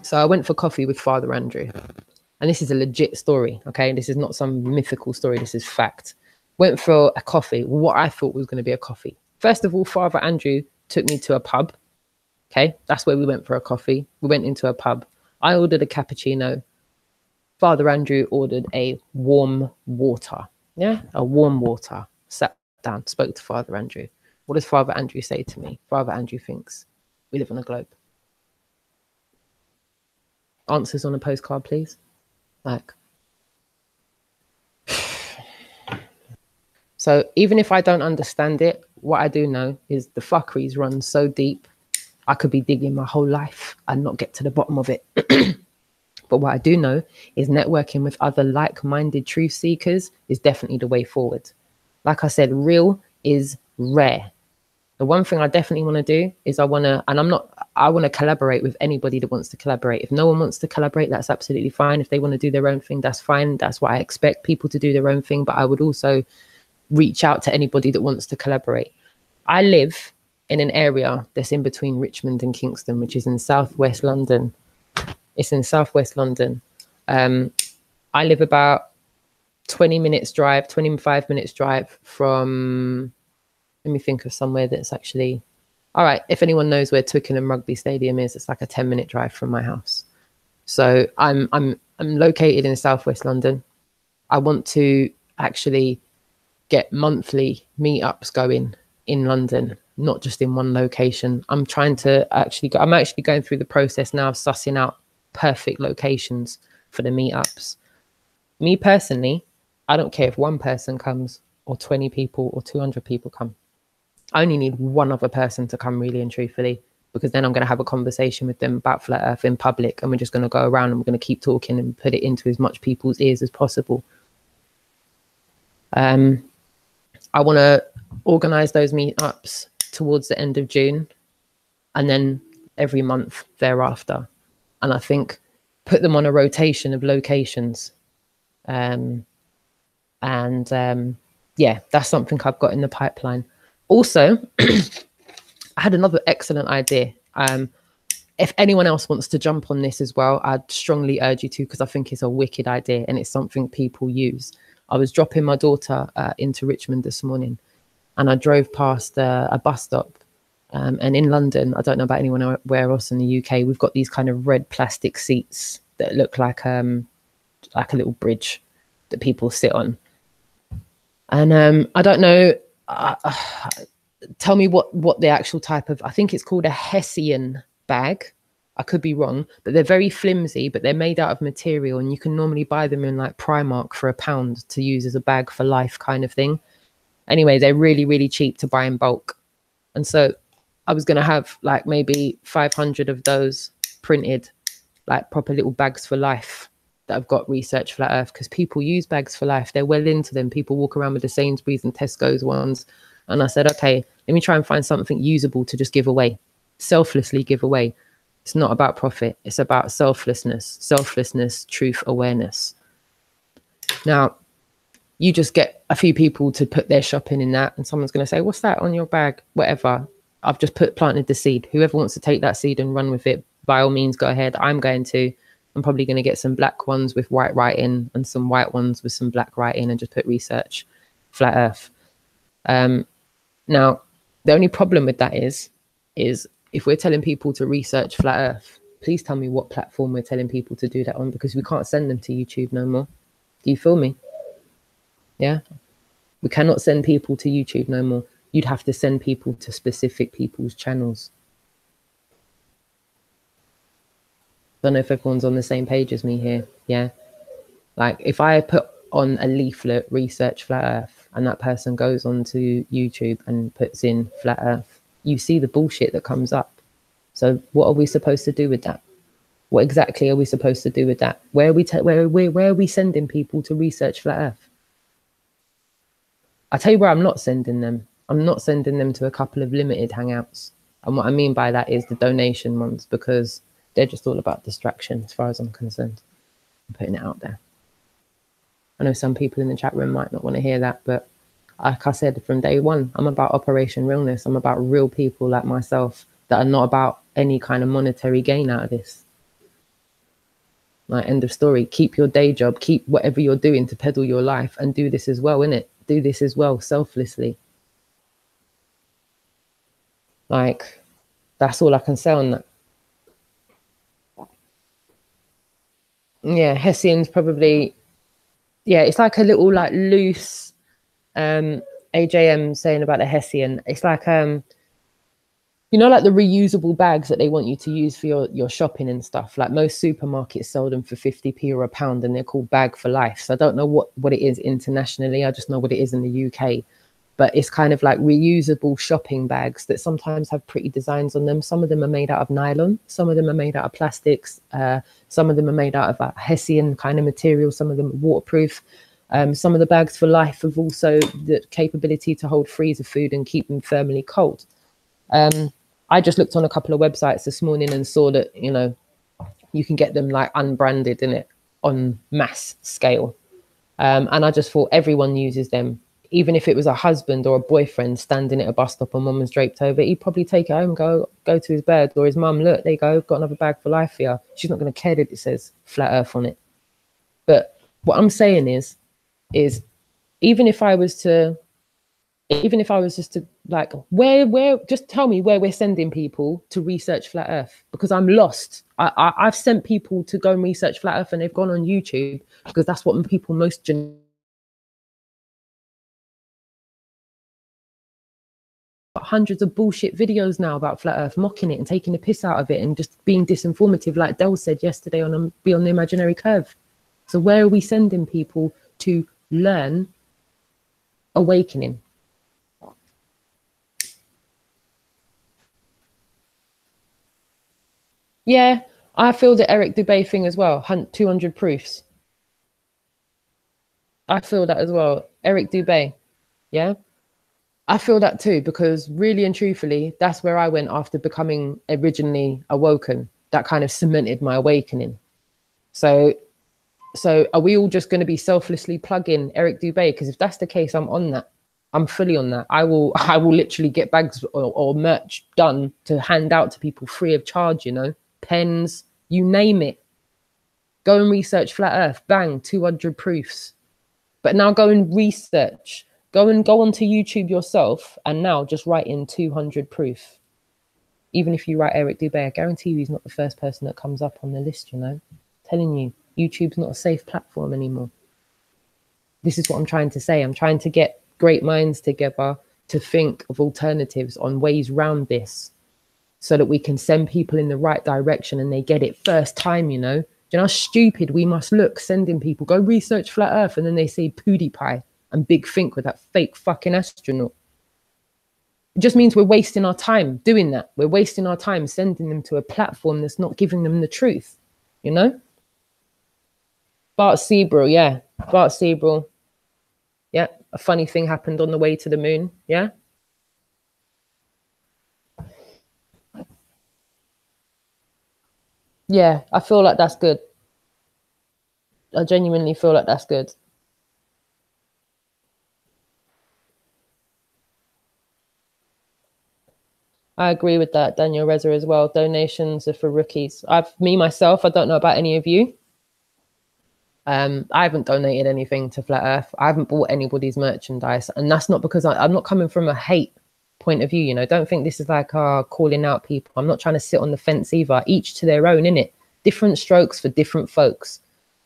So I went for coffee with Father Andrew. And this is a legit story, okay? This is not some mythical story. This is fact. Went for a coffee, what I thought was going to be a coffee. First of all, Father Andrew took me to a pub, okay? That's where we went for a coffee. We went into a pub. I ordered a cappuccino. Father Andrew ordered a warm water, yeah? A warm water. Sat down, spoke to Father Andrew. What does Father Andrew say to me? Father Andrew thinks we live on a globe. Answers on a postcard, please. Like, so even if I don't understand it, what I do know is the fuckeries run so deep, I could be digging my whole life and not get to the bottom of it. But what I do know is networking with other like-minded truth seekers is definitely the way forward. Like I said, real is rare. The one thing I definitely want to do is I want to collaborate with anybody that wants to collaborate. If no one wants to collaborate, that's absolutely fine. If they want to do their own thing, that's fine. That's what I expect people to do, their own thing. But I would also reach out to anybody that wants to collaborate. I live in an area that's in between Richmond and Kingston, which is in southwest London. It's in southwest London. I live about 25 minutes drive from, let me think of somewhere that's actually, all right, if anyone knows where Twickenham Rugby Stadium is, it's like a 10-minute drive from my house. So I'm located in southwest London. I want to actually get monthly meetups going in London, not just in one location. I'm actually going through the process now of sussing out perfect locations for the meetups. Me personally, I don't care if one person comes or 20 people or 200 people come. I only need one other person to come, really and truthfully, because then I'm going to have a conversation with them about flat earth in public, and we're just going to go around and we're going to keep talking and put it into as much people's ears as possible. I want to organize those meetups towards the end of June and then every month thereafter. And I think put them on a rotation of locations. Yeah, that's something I've got in the pipeline. Also, I had another excellent idea. If anyone else wants to jump on this as well, I'd strongly urge you to, because I think it's a wicked idea and it's something people use. I was dropping my daughter into Richmond this morning, and I drove past a bus stop. And in London, I don't know about anyone where else in the UK, we've got these kind of red plastic seats that look like a little bridge that people sit on. And I don't know, tell me what the actual type of, I think it's called a Hessian bag. I could be wrong, but they're very flimsy, but they're made out of material, and you can normally buy them in like Primark for £1 to use as a bag for life kind of thing. Anyway, they're really, really cheap to buy in bulk. And so I was going to have like maybe 500 of those printed, like proper little bags for life that I've got research flat earth, because people use bags for life. They're well into them. People walk around with the Sainsbury's and Tesco's ones. And I said, okay, let me try and find something usable to just give away, selflessly give away. It's not about profit. It's about selflessness, truth, awareness. Now, you just get a few people to put their shopping in that, and someone's going to say, what's that on your bag? Whatever. I've just planted the seed. Whoever wants to take that seed and run with it, by all means, go ahead. I'm probably going to get some black ones with white writing and some white ones with some black writing, and just put research flat earth. Now, the only problem with that is if we're telling people to research flat earth, please tell me what platform we're telling people to do that on, because we can't send them to YouTube no more. Do you feel me? Yeah. We cannot send people to YouTube no more. You'd have to send people to specific people's channels. Don't know if everyone's on the same page as me here. Yeah. Like if I put on a leaflet, research flat earth, and that person goes onto YouTube and puts in flat earth, you see the bullshit that comes up. So what are we supposed to do with that? What exactly are we supposed to do with that? Where are we sending people to research flat earth? I'll tell you where I'm not sending them. I'm not sending them to a couple of limited hangouts. And what I mean by that is the donation ones, because they're just all about distraction as far as I'm concerned. I'm putting it out there. I know some people in the chat room might not want to hear that, but like I said from day one, I'm about Operation Realness. I'm about real people like myself that are not about any kind of monetary gain out of this. Like, end of story. Keep your day job, keep whatever you're doing to peddle your life, and do this as well, innit? Do this as well, selflessly. Like, that's all I can say on that. Yeah, Hessian's probably, yeah, it's like a little like loose AJM saying about the Hessian. It's like you know, like the reusable bags that they want you to use for your shopping and stuff. Like most supermarkets sell them for 50p or £1, and they're called Bag for Life. So I don't know what it is internationally. I just know what it is in the UK. But it's kind of like reusable shopping bags that sometimes have pretty designs on them. Some of them are made out of nylon. Some of them are made out of plastics. Some of them are made out of a Hessian kind of material. Some of them are waterproof. Some of the Bags for Life have also the capability to hold freezer food and keep them thermally cold. I just looked on a couple of websites this morning and saw that, you know, you can get them like unbranded in it on mass scale. And I just thought everyone uses them. Even if it was a husband or a boyfriend standing at a bus stop and mum was draped over, he'd probably take it home and go to his bed. Or his mum, look, there you go, got another Bag for Life here. She's not going to care that it says flat earth on it. But what I'm saying is even if I was just to like, where, just tell me where we're sending people to research flat earth, because I'm lost. I've sent people to go and research flat earth and they've gone on YouTube because that's what people most hundreds of bullshit videos now about flat earth, mocking it and taking the piss out of it and just being disinformative, like Del said yesterday on Beyond the Imaginary Curve. So where are we sending people to learn awakening? Yeah, I feel the Eric Dubay thing as well. 200 proofs. I feel that as well. Eric Dubay. Yeah. I feel that too, because really and truthfully, that's where I went after becoming originally awoken. That kind of cemented my awakening. So are we all just going to be selflessly plugging Eric Dubay? Because if that's the case, I'm on that. I'm fully on that. I will literally get bags or merch done to hand out to people free of charge, you know, pens, you name it. Go and research flat earth, bang, 200 proofs. But now go and research. Go onto YouTube yourself and now just write in 200 proof. Even if you write Eric Dubay, I guarantee you he's not the first person that comes up on the list, you know. I'm telling you, YouTube's not a safe platform anymore. This is what I'm trying to say. I'm trying to get great minds together to think of alternatives on ways around this so that we can send people in the right direction and they get it first time, you know. Do you know how stupid we must look sending people, go research flat earth, and then they say PewDiePie and Big Think with that fake fucking astronaut. It just means we're wasting our time doing that. We're wasting our time sending them to a platform that's not giving them the truth, you know? Bart Seabrill, yeah. Bart Seabrill. Yeah. A funny thing happened on the way to the moon. Yeah. Yeah. I feel like that's good. I genuinely feel like that's good. I agree with that, Daniel Reza, as well. Donations are for rookies. Myself, I don't know about any of you. I haven't donated anything to Flat Earth. I haven't bought anybody's merchandise. And that's not because I'm not coming from a hate point of view, you know. Don't think this is like calling out people. I'm not trying to sit on the fence either. Each to their own, innit? Different strokes for different folks.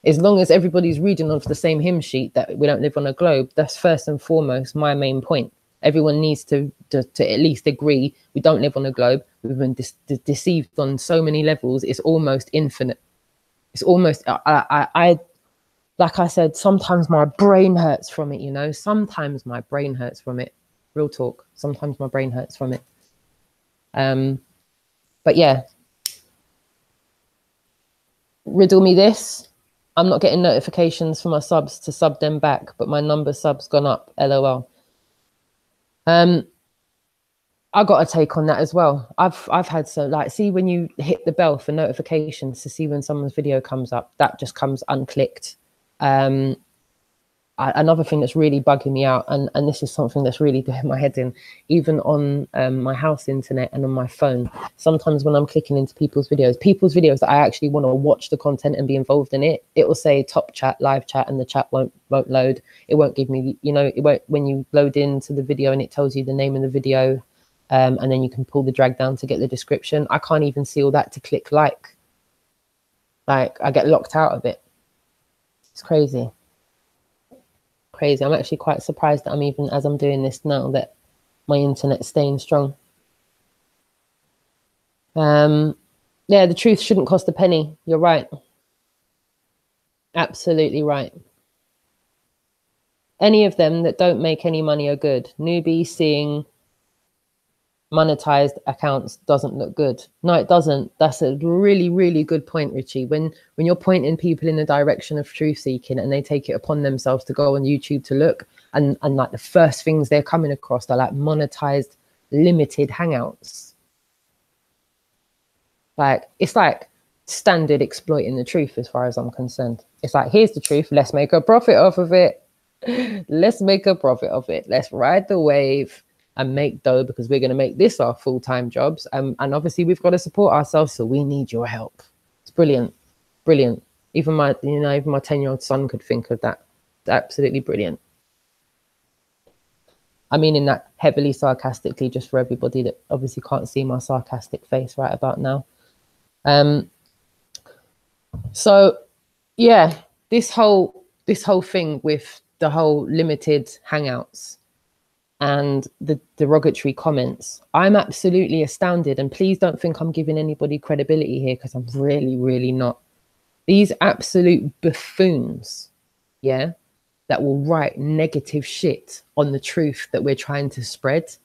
As long as everybody's reading off the same hymn sheet that we don't live on a globe, that's first and foremost my main point. Everyone needs to at least agree we don't live on a globe. We've been deceived on so many levels. It's almost infinite. It's almost, I like I said, sometimes my brain hurts from it, you know. Sometimes my brain hurts from it. Real talk. Sometimes my brain hurts from it. But yeah. Riddle me this. I'm not getting notifications for my subs to sub them back, but my number subs gone up. LOL. I got a take on that as well. I've had see when you hit the bell for notifications to see when someone's video comes up, that just comes unclicked. Another thing that's really bugging me out, and this is something that's really doing my head in, even on my house internet and on my phone, sometimes when I'm clicking into people's videos that I actually want to watch the content and be involved in it, it will say top chat, live chat, and the chat won't load. It won't give me, you know, it won't, when you load into the video and it tells you the name of the video, and then you can pull the drag down to get the description. I can't even see all that to click like I get locked out of it. It's crazy. I'm actually quite surprised that I'm even, as I'm doing this now, that my internet's staying strong. Yeah, the truth shouldn't cost a penny. You're right. Absolutely right. Any of them that don't make any money are good. Newbie seeing monetized accounts doesn't look good. No, it doesn't. That's a really, really good point, Richie. When you're pointing people in the direction of truth seeking and they take it upon themselves to go on YouTube to look, and like the first things they're coming across are like monetized limited hangouts. Like, it's like standard exploiting the truth as far as I'm concerned. It's like, here's the truth, let's make a profit off of it. Let's make a profit of it. Let's ride the wave and make dough, because we're going to make this our full-time jobs. And obviously we've got to support ourselves, so we need your help. It's brilliant. Brilliant. Even my 10-year-old son could think of that. It's absolutely brilliant. I mean, in that heavily sarcastically, just for everybody that obviously can't see my sarcastic face right about now. So yeah, this whole thing with the whole limited hangouts and the derogatory comments, I'm absolutely astounded. And please don't think I'm giving anybody credibility here, because I'm really, really not. These absolute buffoons, yeah, that will write negative shit on the truth that we're trying to spread.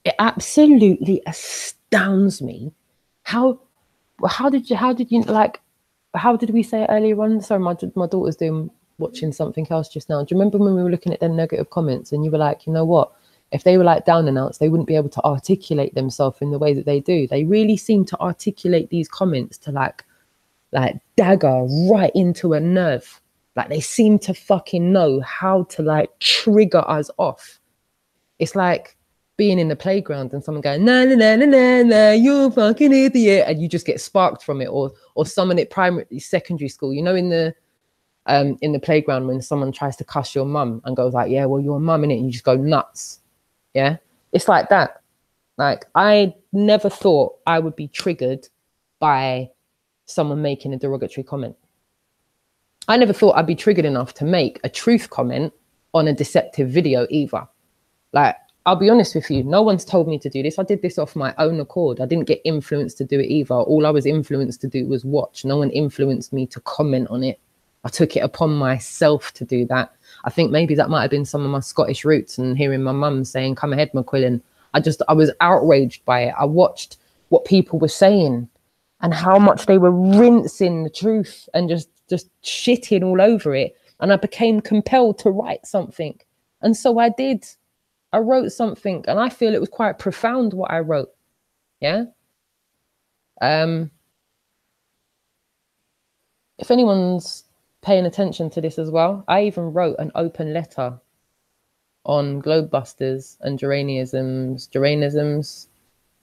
It absolutely astounds me. How did we say it earlier on? Sorry, my daughter's watching something else just now. Do you remember when we were looking at them negative comments and you were like, you know what? If they were like down and outs, they wouldn't be able to articulate themselves in the way that they do. They really seem to articulate these comments to like dagger right into a nerve. Like, they seem to fucking know how to like trigger us off. It's like being in the playground and someone going, no, no, no, no, no, no, you're a fucking idiot. And you just get sparked from it. Or someone at secondary school, you know, in the playground when someone tries to cuss your mum and goes like, yeah, well, you're a mum, innit? And you just go nuts. Yeah, it's like that. Like, I never thought I would be triggered by someone making a derogatory comment. I never thought I'd be triggered enough to make a truth comment on a deceptive video either. Like, I'll be honest with you, no one's told me to do this. I did this off my own accord. I didn't get influenced to do it either. All I was influenced to do was watch. No one influenced me to comment on it. I took it upon myself to do that. I think maybe that might have been some of my Scottish roots and hearing my mum saying, come ahead, McQuillan, I was outraged by it. I watched what people were saying and how much they were rinsing the truth and just shitting all over it. And I became compelled to write something. And so I did. I wrote something, and I feel it was quite profound what I wrote. Yeah. If anyone's paying attention to this as well, I even wrote an open letter on Globebusters and Geraniisms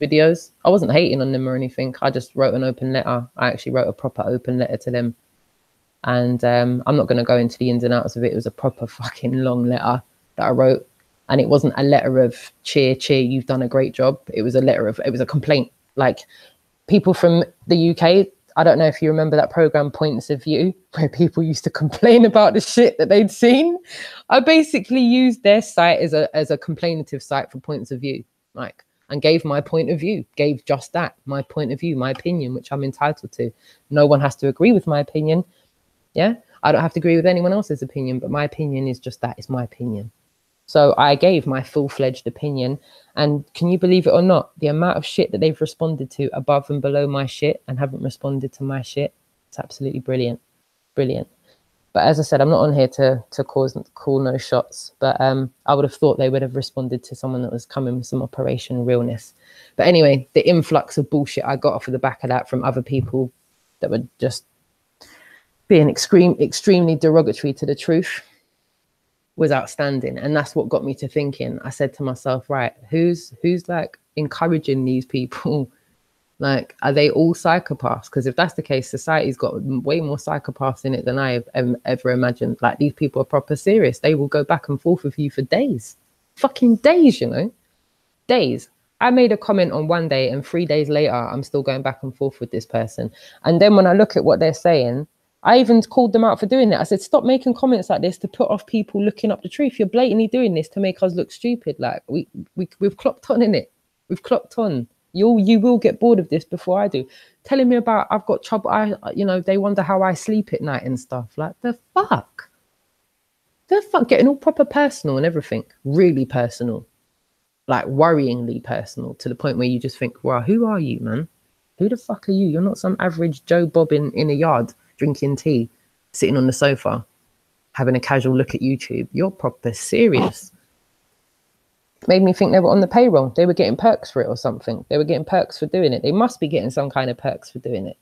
videos. I wasn't hating on them or anything. I just wrote an open letter. I actually wrote a proper open letter to them. And I'm not going to go into the ins and outs of it. It was a proper fucking long letter that I wrote. And it wasn't a letter of cheer, you've done a great job. It was a complaint. Like, people from the UK, I don't know if you remember that program Points of View, where people used to complain about the shit that they'd seen. I basically used their site as a complainative site for Points of View, like, and gave my point of view, gave just that, my point of view, my opinion, which I'm entitled to. No one has to agree with my opinion. Yeah, I don't have to agree with anyone else's opinion, but my opinion is just that, it's my opinion. So I gave my full-fledged opinion, and can you believe it or not, the amount of shit that they've responded to above and below my shit and haven't responded to my shit, it's absolutely brilliant. Brilliant. But as I said, I'm not on here to call no shots, but I would have thought they would have responded to someone that was coming with some Operation Realness. But anyway, the influx of bullshit I got off of the back of that from other people that were just being extremely derogatory to the truth was outstanding. And that's what got me to thinking. I said to myself, right, who's like encouraging these people? Like, are they all psychopaths? Because if that's the case, society's got way more psychopaths in it than I have ever imagined. Like, these people are proper serious. They will go back and forth with you for days. Fucking days, you know? Days. I made a comment on one day, and 3 days later, I'm still going back and forth with this person. And then when I look at what they're saying, I even called them out for doing that. I said, stop making comments like this to put off people looking up the truth. You're blatantly doing this to make us look stupid. Like, we've clocked on in it. We've clocked on. You will get bored of this before I do. Telling me about I've got trouble. They wonder how I sleep at night and stuff. Like, the fuck? The fuck? Getting all proper personal and everything. Really personal. Like, worryingly personal, to the point where you just think, wow, who are you, man? Who the fuck are you? You're not some average Joe Bob in a yard drinking tea, sitting on the sofa, having a casual look at YouTube. You're proper serious. Made me think they were on the payroll. They were getting perks for it or something. They were getting perks for doing it. They must be getting some kind of perks for doing it.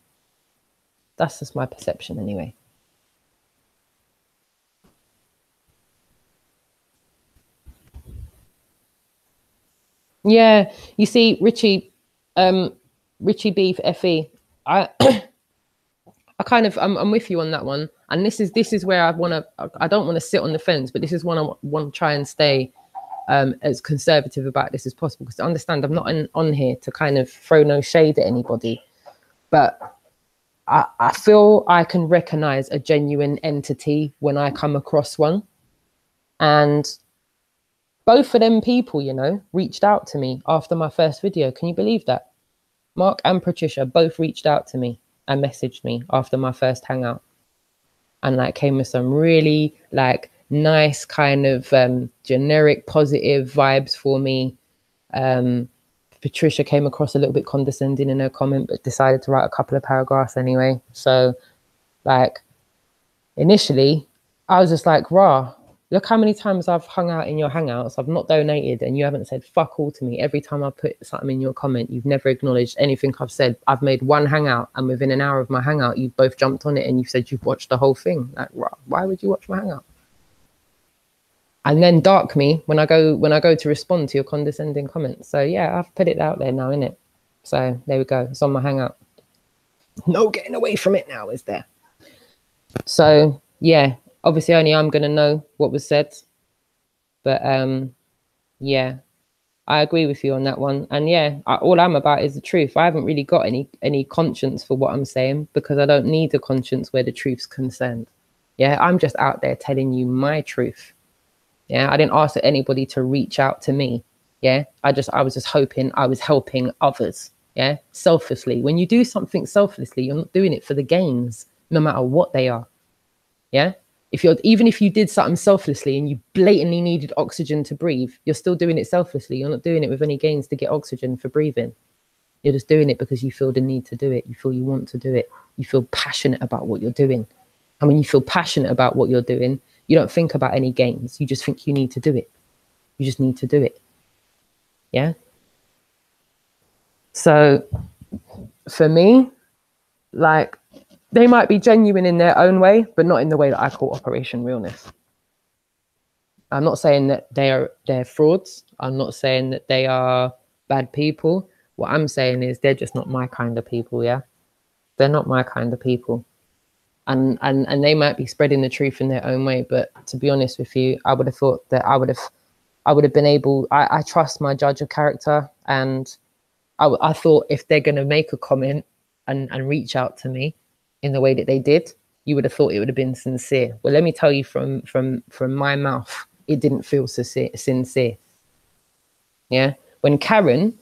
That's just my perception anyway. Yeah, you see, Richie Beef FE, I'm with you on that one. And this is where I don't want to sit on the fence, but this is one I want to try and stay as conservative about this as possible, because I understand I'm not on here to kind of throw no shade at anybody, but I feel I can recognize a genuine entity when I come across one. And both of them people, reached out to me after my first video. Can you believe that? Mark and Patricia both reached out to me and messaged me after my first hangout, and like came with some really like nice kind of generic positive vibes for me. Patricia came across a little bit condescending in her comment, but decided to write a couple of paragraphs anyway. So like, initially I was just like, rah, look how many times I've hung out in your hangouts. I've not donated and you haven't said fuck all to me. Every time I put something in your comment, you've never acknowledged anything I've said. I've made one hangout, and within an hour of my hangout, you've both jumped on it and you've said you've watched the whole thing. Like, why would you watch my hangout? And then dark me when I go to respond to your condescending comments. So yeah, I've put it out there now, innit? So there we go. It's on my hangout. No getting away from it now, is there? So yeah, obviously only I'm going to know what was said. But yeah, I agree with you on that one. And yeah, all I'm about is the truth. I haven't really got any conscience for what I'm saying, because I don't need a conscience where the truth's concerned. Yeah, I'm just out there telling you my truth. Yeah, I didn't ask anybody to reach out to me. Yeah, I was just hoping I was helping others. Yeah, selflessly. When you do something selflessly, you're not doing it for the gains, no matter what they are. Yeah, Even if you did something selflessly and you blatantly needed oxygen to breathe, you're still doing it selflessly. You're not doing it with any gains to get oxygen for breathing. You're just doing it because you feel the need to do it. You feel you want to do it. You feel passionate about what you're doing. And when you feel passionate about what you're doing, you don't think about any gains. You just think you need to do it. You just need to do it. Yeah. So for me, like, they might be genuine in their own way, but not in the way that I call Operation Realness. I'm not saying that they're frauds. I'm not saying that they are bad people. What I'm saying is they're just not my kind of people. Yeah, they're not my kind of people, and they might be spreading the truth in their own way. But to be honest with you, I would have thought that I would have been able. I trust my judge of character, and I thought if they're going to make a comment and reach out to me in the way that they did, you would have thought it would have been sincere. Well, let me tell you from my mouth, it didn't feel sincere. Yeah, when Karen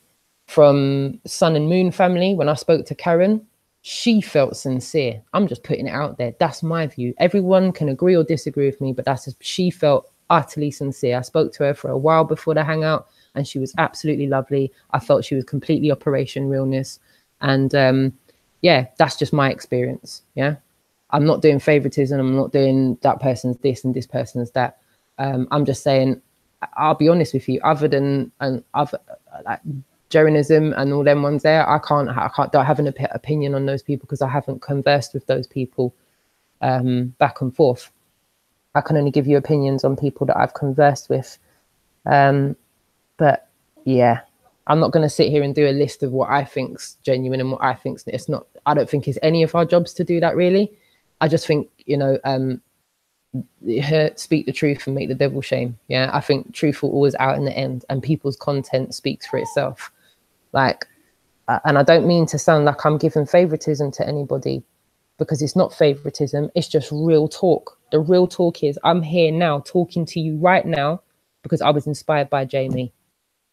from Sun and Moon family, when I spoke to Karen, she felt sincere. I'm just putting it out there. That's my view. Everyone can agree or disagree with me, but she felt utterly sincere. I spoke to her for a while before the hangout, and she was absolutely lovely. I felt she was completely Operation Realness. And yeah, that's just my experience. Yeah, I'm not doing favoritism. I'm not doing that person's this and this person's that. I'm just saying, I'll be honest with you, other than other like Jeranism and all them ones there, I don't have an opinion on those people because I haven't conversed with those people back and forth. I can only give you opinions on people that I've conversed with. But yeah, I'm not going to sit here and do a list of what I think's genuine and what I think's it's not. I don't think it's any of our jobs to do that, really. I just think, speak the truth and make the devil shame. Yeah, I think truth will always out in the end, and people's content speaks for itself. Like, and I don't mean to sound like I'm giving favoritism to anybody, because it's not favoritism. It's just real talk. The real talk is I'm here now talking to you right now because I was inspired by Jamie.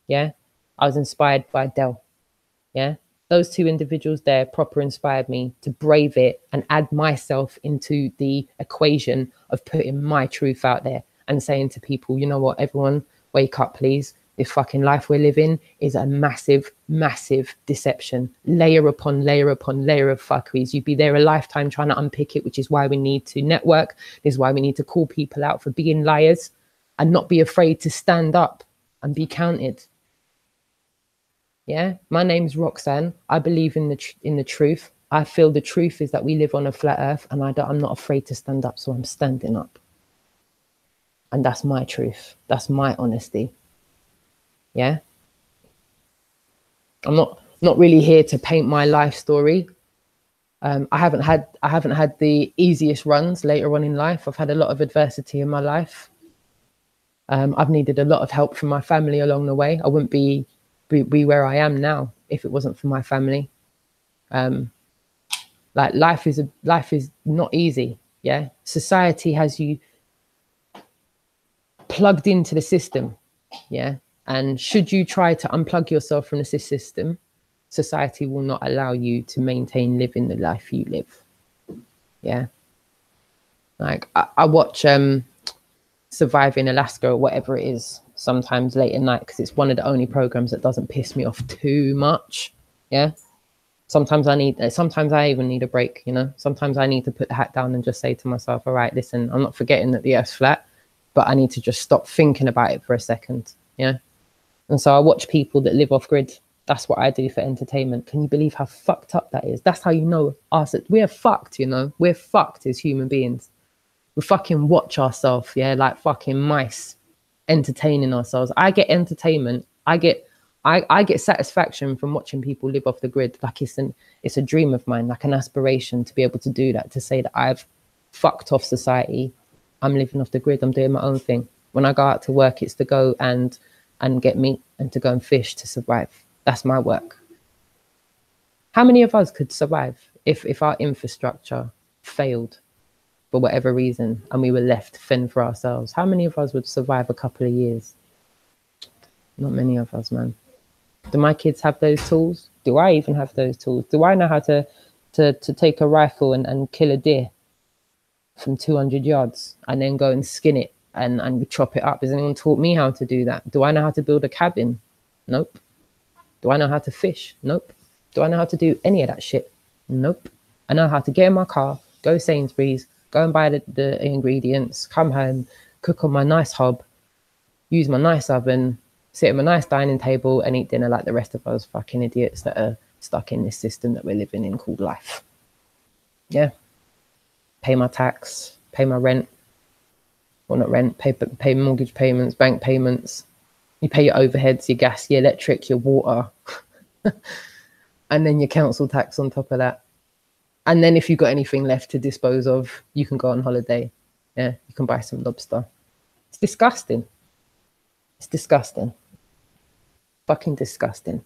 Yeah, I was inspired by Del. Yeah, those two individuals there proper inspired me to brave it and add myself into the equation of putting my truth out there and saying to people, you know what, everyone, wake up, please. This fucking life we're living is a massive, massive deception. Layer upon layer upon layer of fuckeries. You'd be there a lifetime trying to unpick it, which is why we need to network. This is why we need to call people out for being liars and not be afraid to stand up and be counted. Yeah, my name's Roxanne. I believe in the truth. I feel the truth is that we live on a flat earth, and I'm not afraid to stand up, so I'm standing up. And that's my truth. That's my honesty. Yeah. I'm not really here to paint my life story. I haven't had the easiest runs later on in life. I've had a lot of adversity in my life. I've needed a lot of help from my family along the way. I wouldn't be where I am now if it wasn't for my family. Like life is not easy. Yeah, society has you plugged into the system. Yeah, and should you try to unplug yourself from the system, society will not allow you to maintain living the life you live. Yeah, like I watch Surviving Alaska or whatever it is sometimes late at night because it's one of the only programs that doesn't piss me off too much. Yeah, sometimes I even need a break. Sometimes I need to put the hat down and just say to myself, all right, listen, I'm not forgetting that the earth's flat, but I need to just stop thinking about it for a second. Yeah, and so I watch people that live off grid. That's what I do for entertainment. Can you believe how fucked up that is? That's how you know us. We're fucked. We're fucked as human beings. We fucking watch ourselves, yeah, like fucking mice, entertaining ourselves. I get entertainment. I get satisfaction from watching people live off the grid. Like it's a dream of mine, like an aspiration to be able to do that, to say that I've fucked off society. I'm living off the grid. I'm doing my own thing. When I go out to work, it's to go and get meat and to go and fish to survive. That's my work. How many of us could survive if our infrastructure failed for whatever reason and we were left to fend for ourselves? How many of us would survive a couple of years? Not many of us, man. Do my kids have those tools? Do I even have those tools? Do I know how to take a rifle and kill a deer from 200 yards and then go and skin it and chop it up. Has anyone taught me how to do that? Do I know how to build a cabin? Nope. Do I know how to fish? Nope. Do I know how to do any of that shit? Nope. I know how to get in my car, go Sainsbury's, go and buy the ingredients, come home, cook on my nice hob, use my nice oven, sit at my nice dining table and eat dinner like the rest of us fucking idiots that are stuck in this system that we're living in called life. Yeah. Pay my tax, pay my rent. Well, not rent, pay mortgage payments, bank payments. You pay your overheads, your gas, your electric, your water. And then your council tax on top of that. And then if you've got anything left to dispose of, you can go on holiday. Yeah, you can buy some lobster. It's disgusting. It's disgusting. Fucking disgusting.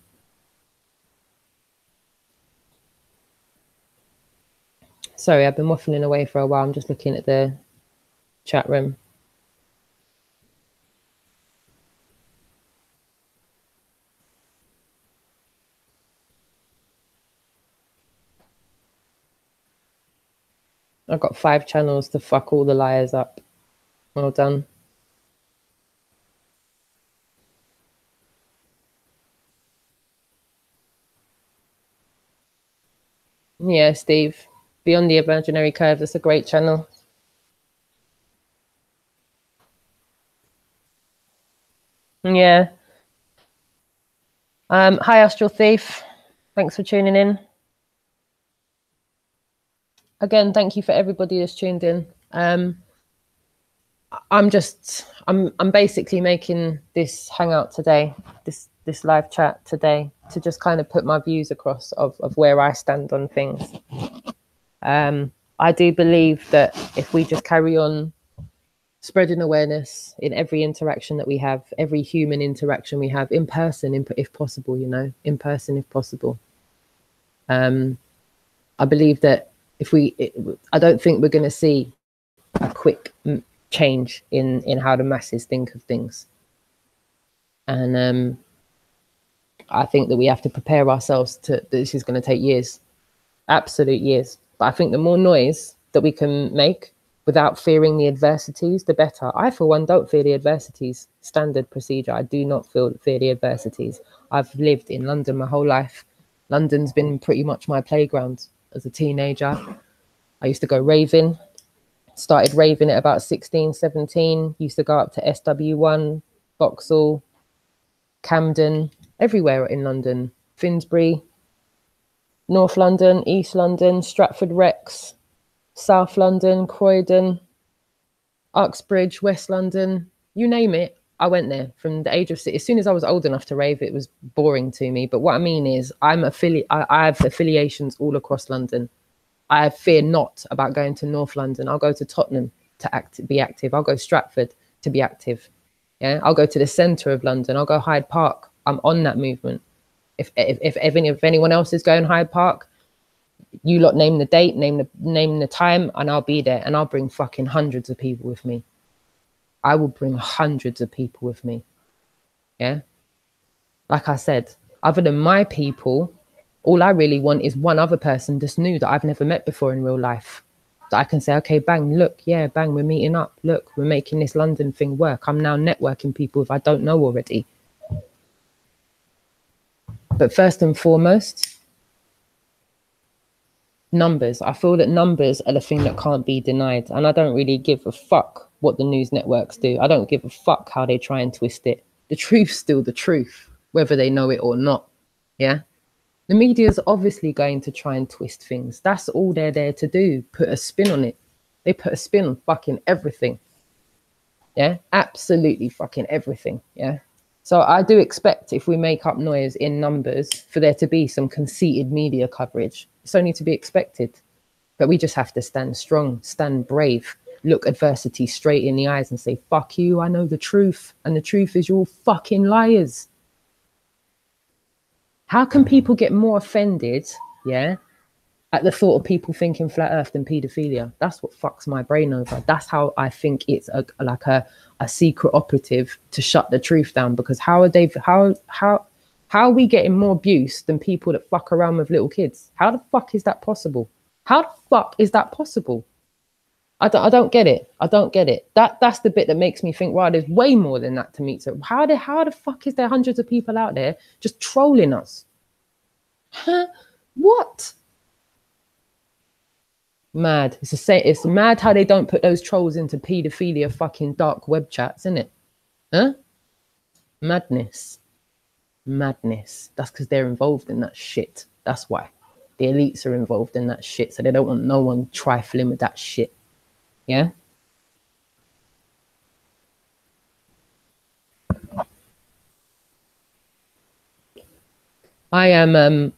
Sorry, I've been waffling away for a while. I'm just looking at the chat room. I've got 5 channels to fuck all the liars up. Well done. Yeah, Steve. Beyond the Imaginary Curve, that's a great channel. Yeah. Hi, Astral Thief. Thanks for tuning in. Again, thank you for everybody that's tuned in. I'm basically making this hangout today, this live chat today, to just kind of put my views across of where I stand on things. I do believe that if we just carry on spreading awareness in every interaction that we have, every human interaction we have, in person, if possible, in person if possible. I believe that I don't think we're going to see a quick change in how the masses think of things. And I think that we have to prepare ourselves this is going to take years, absolute years. But I think the more noise that we can make without fearing the adversities, the better. I, for one, don't fear the adversities. Standard procedure. I do not fear the adversities. I've lived in London my whole life. London's been pretty much my playground as a teenager. I used to go raving. Started raving at about 16, 17. Used to go up to SW1, Vauxhall, Camden, everywhere in London. Finsbury, North London, East London, Stratford Rex, South London, Croydon, Uxbridge, West London, you name it. I went there from the age of 6. As soon as I was old enough to rave, it was boring to me. But what I mean is I have affiliations all across London. I fear not about going to North London. I'll go to Tottenham to be active. I'll go Stratford to be active. Yeah, I'll go to the centre of London. I'll go Hyde Park. I'm on that movement. If anyone else is going Hyde Park, you lot name the date, name the time, and I'll be there. And I'll bring fucking hundreds of people with me. I will bring hundreds of people with me. Yeah. Like I said, other than my people, all I really want is one other person that's new that I've never met before in real life. That I can say, okay, bang, look, yeah, bang, we're meeting up. Look, we're making this London thing work. I'm now networking people if I don't know already. But first and foremost, numbers. I feel that numbers are the thing that can't be denied. And I don't really give a fuck what the news networks do. I don't give a fuck how they try and twist it. The truth's still the truth, whether they know it or not. Yeah. The media is obviously going to try and twist things. That's all they're there to do. Put a spin on it. They put a spin on fucking everything. Yeah. Absolutely fucking everything. Yeah. So I do expect if we make up noise in numbers for there to be some conceited media coverage. It's only to be expected. But we just have to stand strong, stand brave, look adversity straight in the eyes and say, fuck you, I know the truth. And the truth is you're all fucking liars. How can people get more offended, yeah, at the thought of people thinking flat earth than paedophilia? That's what fucks my brain over. That's how I think it's like a secret operative to shut the truth down. Because how are we getting more abuse than people that fuck around with little kids? How the fuck is that possible? How the fuck is that possible? I don't get it. I don't get it. That's the bit that makes me think, wow, there's way more than that to meet. So how the fuck is there hundreds of people out there just trolling us? Huh? What? Mad. It's mad how they don't put those trolls into paedophilia fucking dark web chats, isn't it? Huh? Madness. Madness. That's because they're involved in that shit. That's why. The elites are involved in that shit. So they don't want no one trifling with that shit. Yeah? I am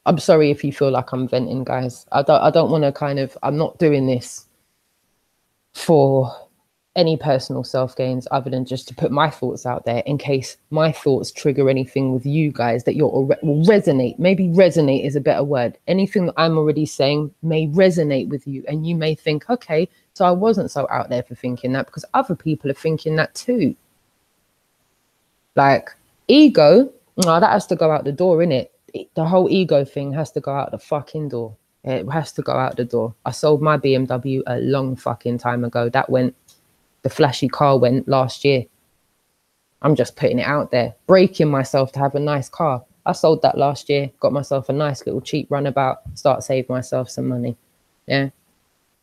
I'm sorry if you feel like I'm venting, guys. I don't want to kind of, I'm not doing this for any personal self gains other than just to put my thoughts out there in case my thoughts trigger anything with you guys that will resonate. Maybe resonate is a better word. Anything that I'm already saying may resonate with you, and you may think, okay, so I wasn't so out there for thinking that, because other people are thinking that too. Like ego, that has to go out the door, innit? The whole ego thing has to go out the fucking door. It has to go out the door. I sold my BMW a long fucking time ago. The flashy car went last year. I'm just putting it out there, breaking myself to have a nice car. I sold that last year, got myself a nice little cheap runabout, start saving myself some money. Yeah.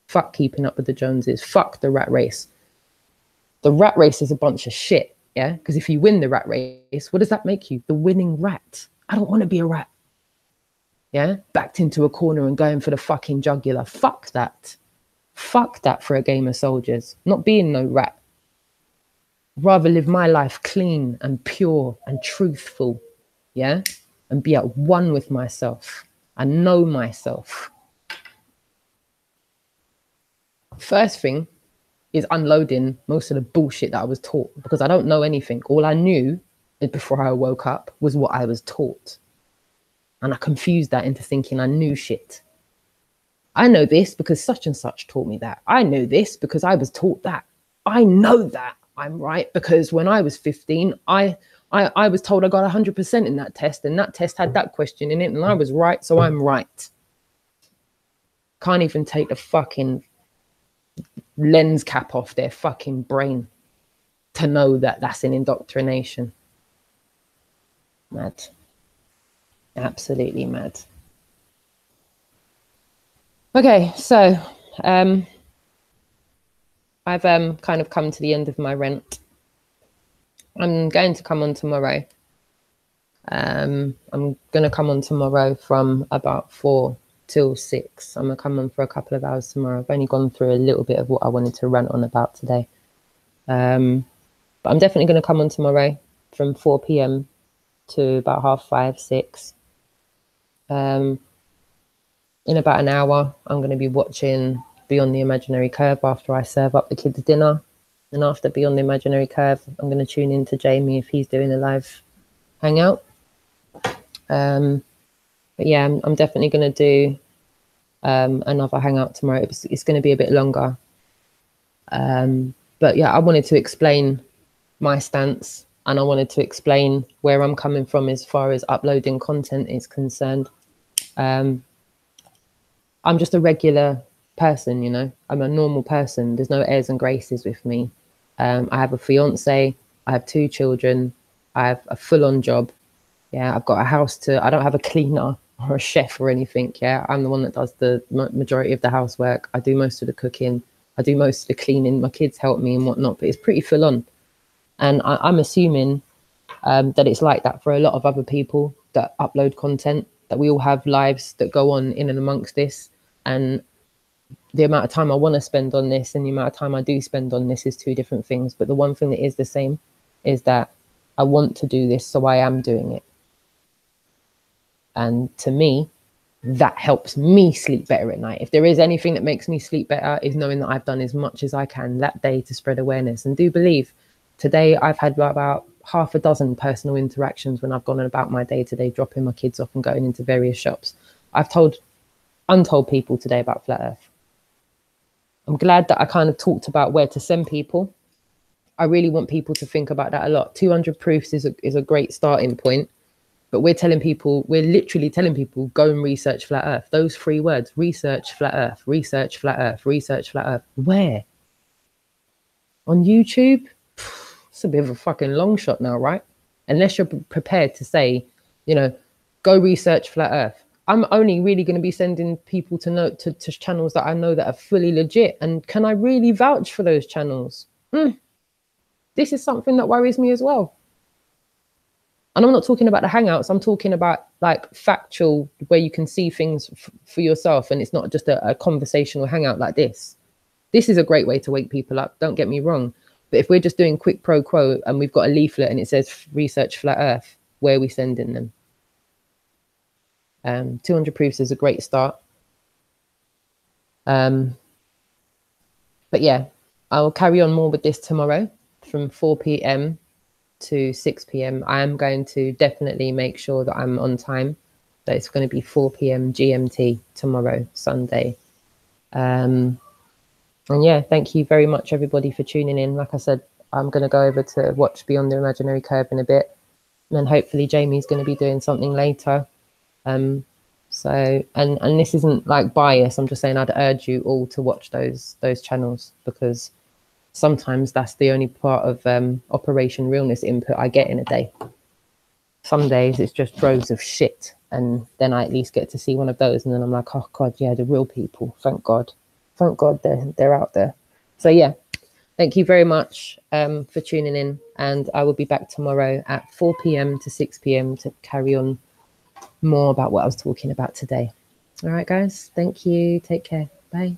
Fuck keeping up with the Joneses. Fuck the rat race. The rat race is a bunch of shit. Yeah. Because if you win the rat race, what does that make you? The winning rat. I don't want to be a rat. Yeah. Backed into a corner and going for the fucking jugular. Fuck that. Fuck that for a game of soldiers. Not being no rat. Rather live my life clean and pure and truthful. Yeah. And be at one with myself and know myself. First thing is unloading most of the bullshit that I was taught, because I don't know anything. All I knew before I woke up was what I was taught. And I confused that into thinking I knew shit. I know this because such and such taught me that. I know this because I was taught that. I know that I'm right because when I was 15, I was told I got 100% in that test, and that test had that question in it, and I was right, so I'm right. Can't even take the fucking lens cap off their fucking brain to know that that's an indoctrination. Mad. Absolutely mad. Okay, so I've kind of come to the end of my rent. I'm going to come on tomorrow. I'm going to come on tomorrow from about 4 till 6. I'm going to come on for a couple of hours tomorrow. I've only gone through a little bit of what I wanted to rant on about today. But I'm definitely going to come on tomorrow from 4 p.m. to about 5:30, 6. In about an hour, I'm going to be watching Beyond the Imaginary Curve after I serve up the kids' dinner. And after Beyond the Imaginary Curve, I'm going to tune in to Jamie if he's doing a live hangout. But yeah, I'm definitely going to do another hangout tomorrow. It's going to be a bit longer. But yeah, I wanted to explain my stance, and I wanted to explain where I'm coming from as far as uploading content is concerned. I'm just a regular person, you know. I'm a normal person. There's no airs and graces with me. I have a fiance. I have 2 children. I have a full-on job. Yeah, I've got a house I don't have a cleaner or a chef or anything. Yeah, I'm the one that does the majority of the housework. I do most of the cooking. I do most of the cleaning. My kids help me and whatnot, but it's pretty full-on. And I'm assuming that it's like that for a lot of other people that upload content, that we all have lives that go on in and amongst this. And the amount of time I want to spend on this and the amount of time I do spend on this is 2 different things. But the one thing that is the same is that I want to do this, so I am doing it. And to me, that helps me sleep better at night. If there is anything that makes me sleep better, is knowing that I've done as much as I can that day to spread awareness. And do believe today I've had about 6 personal interactions when I've gone about my day-to-day, dropping my kids off and going into various shops. I've told untold people today about Flat Earth. I'm glad that I kind of talked about where to send people. I really want people to think about that a lot. 200 proofs is a great starting point. But we're literally telling people, go and research flat earth. Those 3 words, research flat earth, research flat earth, research flat earth. Where? On YouTube? It's a bit of a fucking long shot now, right? Unless you're prepared to say, you know, go research flat earth. I'm only really going to be sending people to channels that I know that are fully legit. And can I really vouch for those channels? This is something that worries me as well. And I'm not talking about the hangouts. I'm talking about like factual, where you can see things for yourself. And it's not just a conversational hangout like this. This is a great way to wake people up. Don't get me wrong. But if we're just doing quick pro quo and we've got a leaflet and it says research flat earth, where are we sending them? 200 proofs is a great start. But yeah, I will carry on more with this tomorrow from 4 p.m. to 6 p.m. I am going to definitely make sure that I'm on time. So it's going to be 4 p.m. GMT tomorrow, Sunday. And yeah, thank you very much, everybody, for tuning in. Like I said, I'm going to go over to watch Beyond the Imaginary Curve in a bit. And then hopefully Jamie's going to be doing something later. So, and this isn't like bias. I'm just saying I'd urge you all to watch those channels, because sometimes that's the only part of Operation Realness input I get in a day. Some days it's just droves of shit, and then I at least get to see one of those, and then I'm like, oh God, yeah, the real people. Thank God they're out there. So yeah, thank you very much for tuning in, and I will be back tomorrow at 4 p.m. to 6 p.m. to carry on more about what I was talking about today. All right, guys. Thank you. Take care. Bye.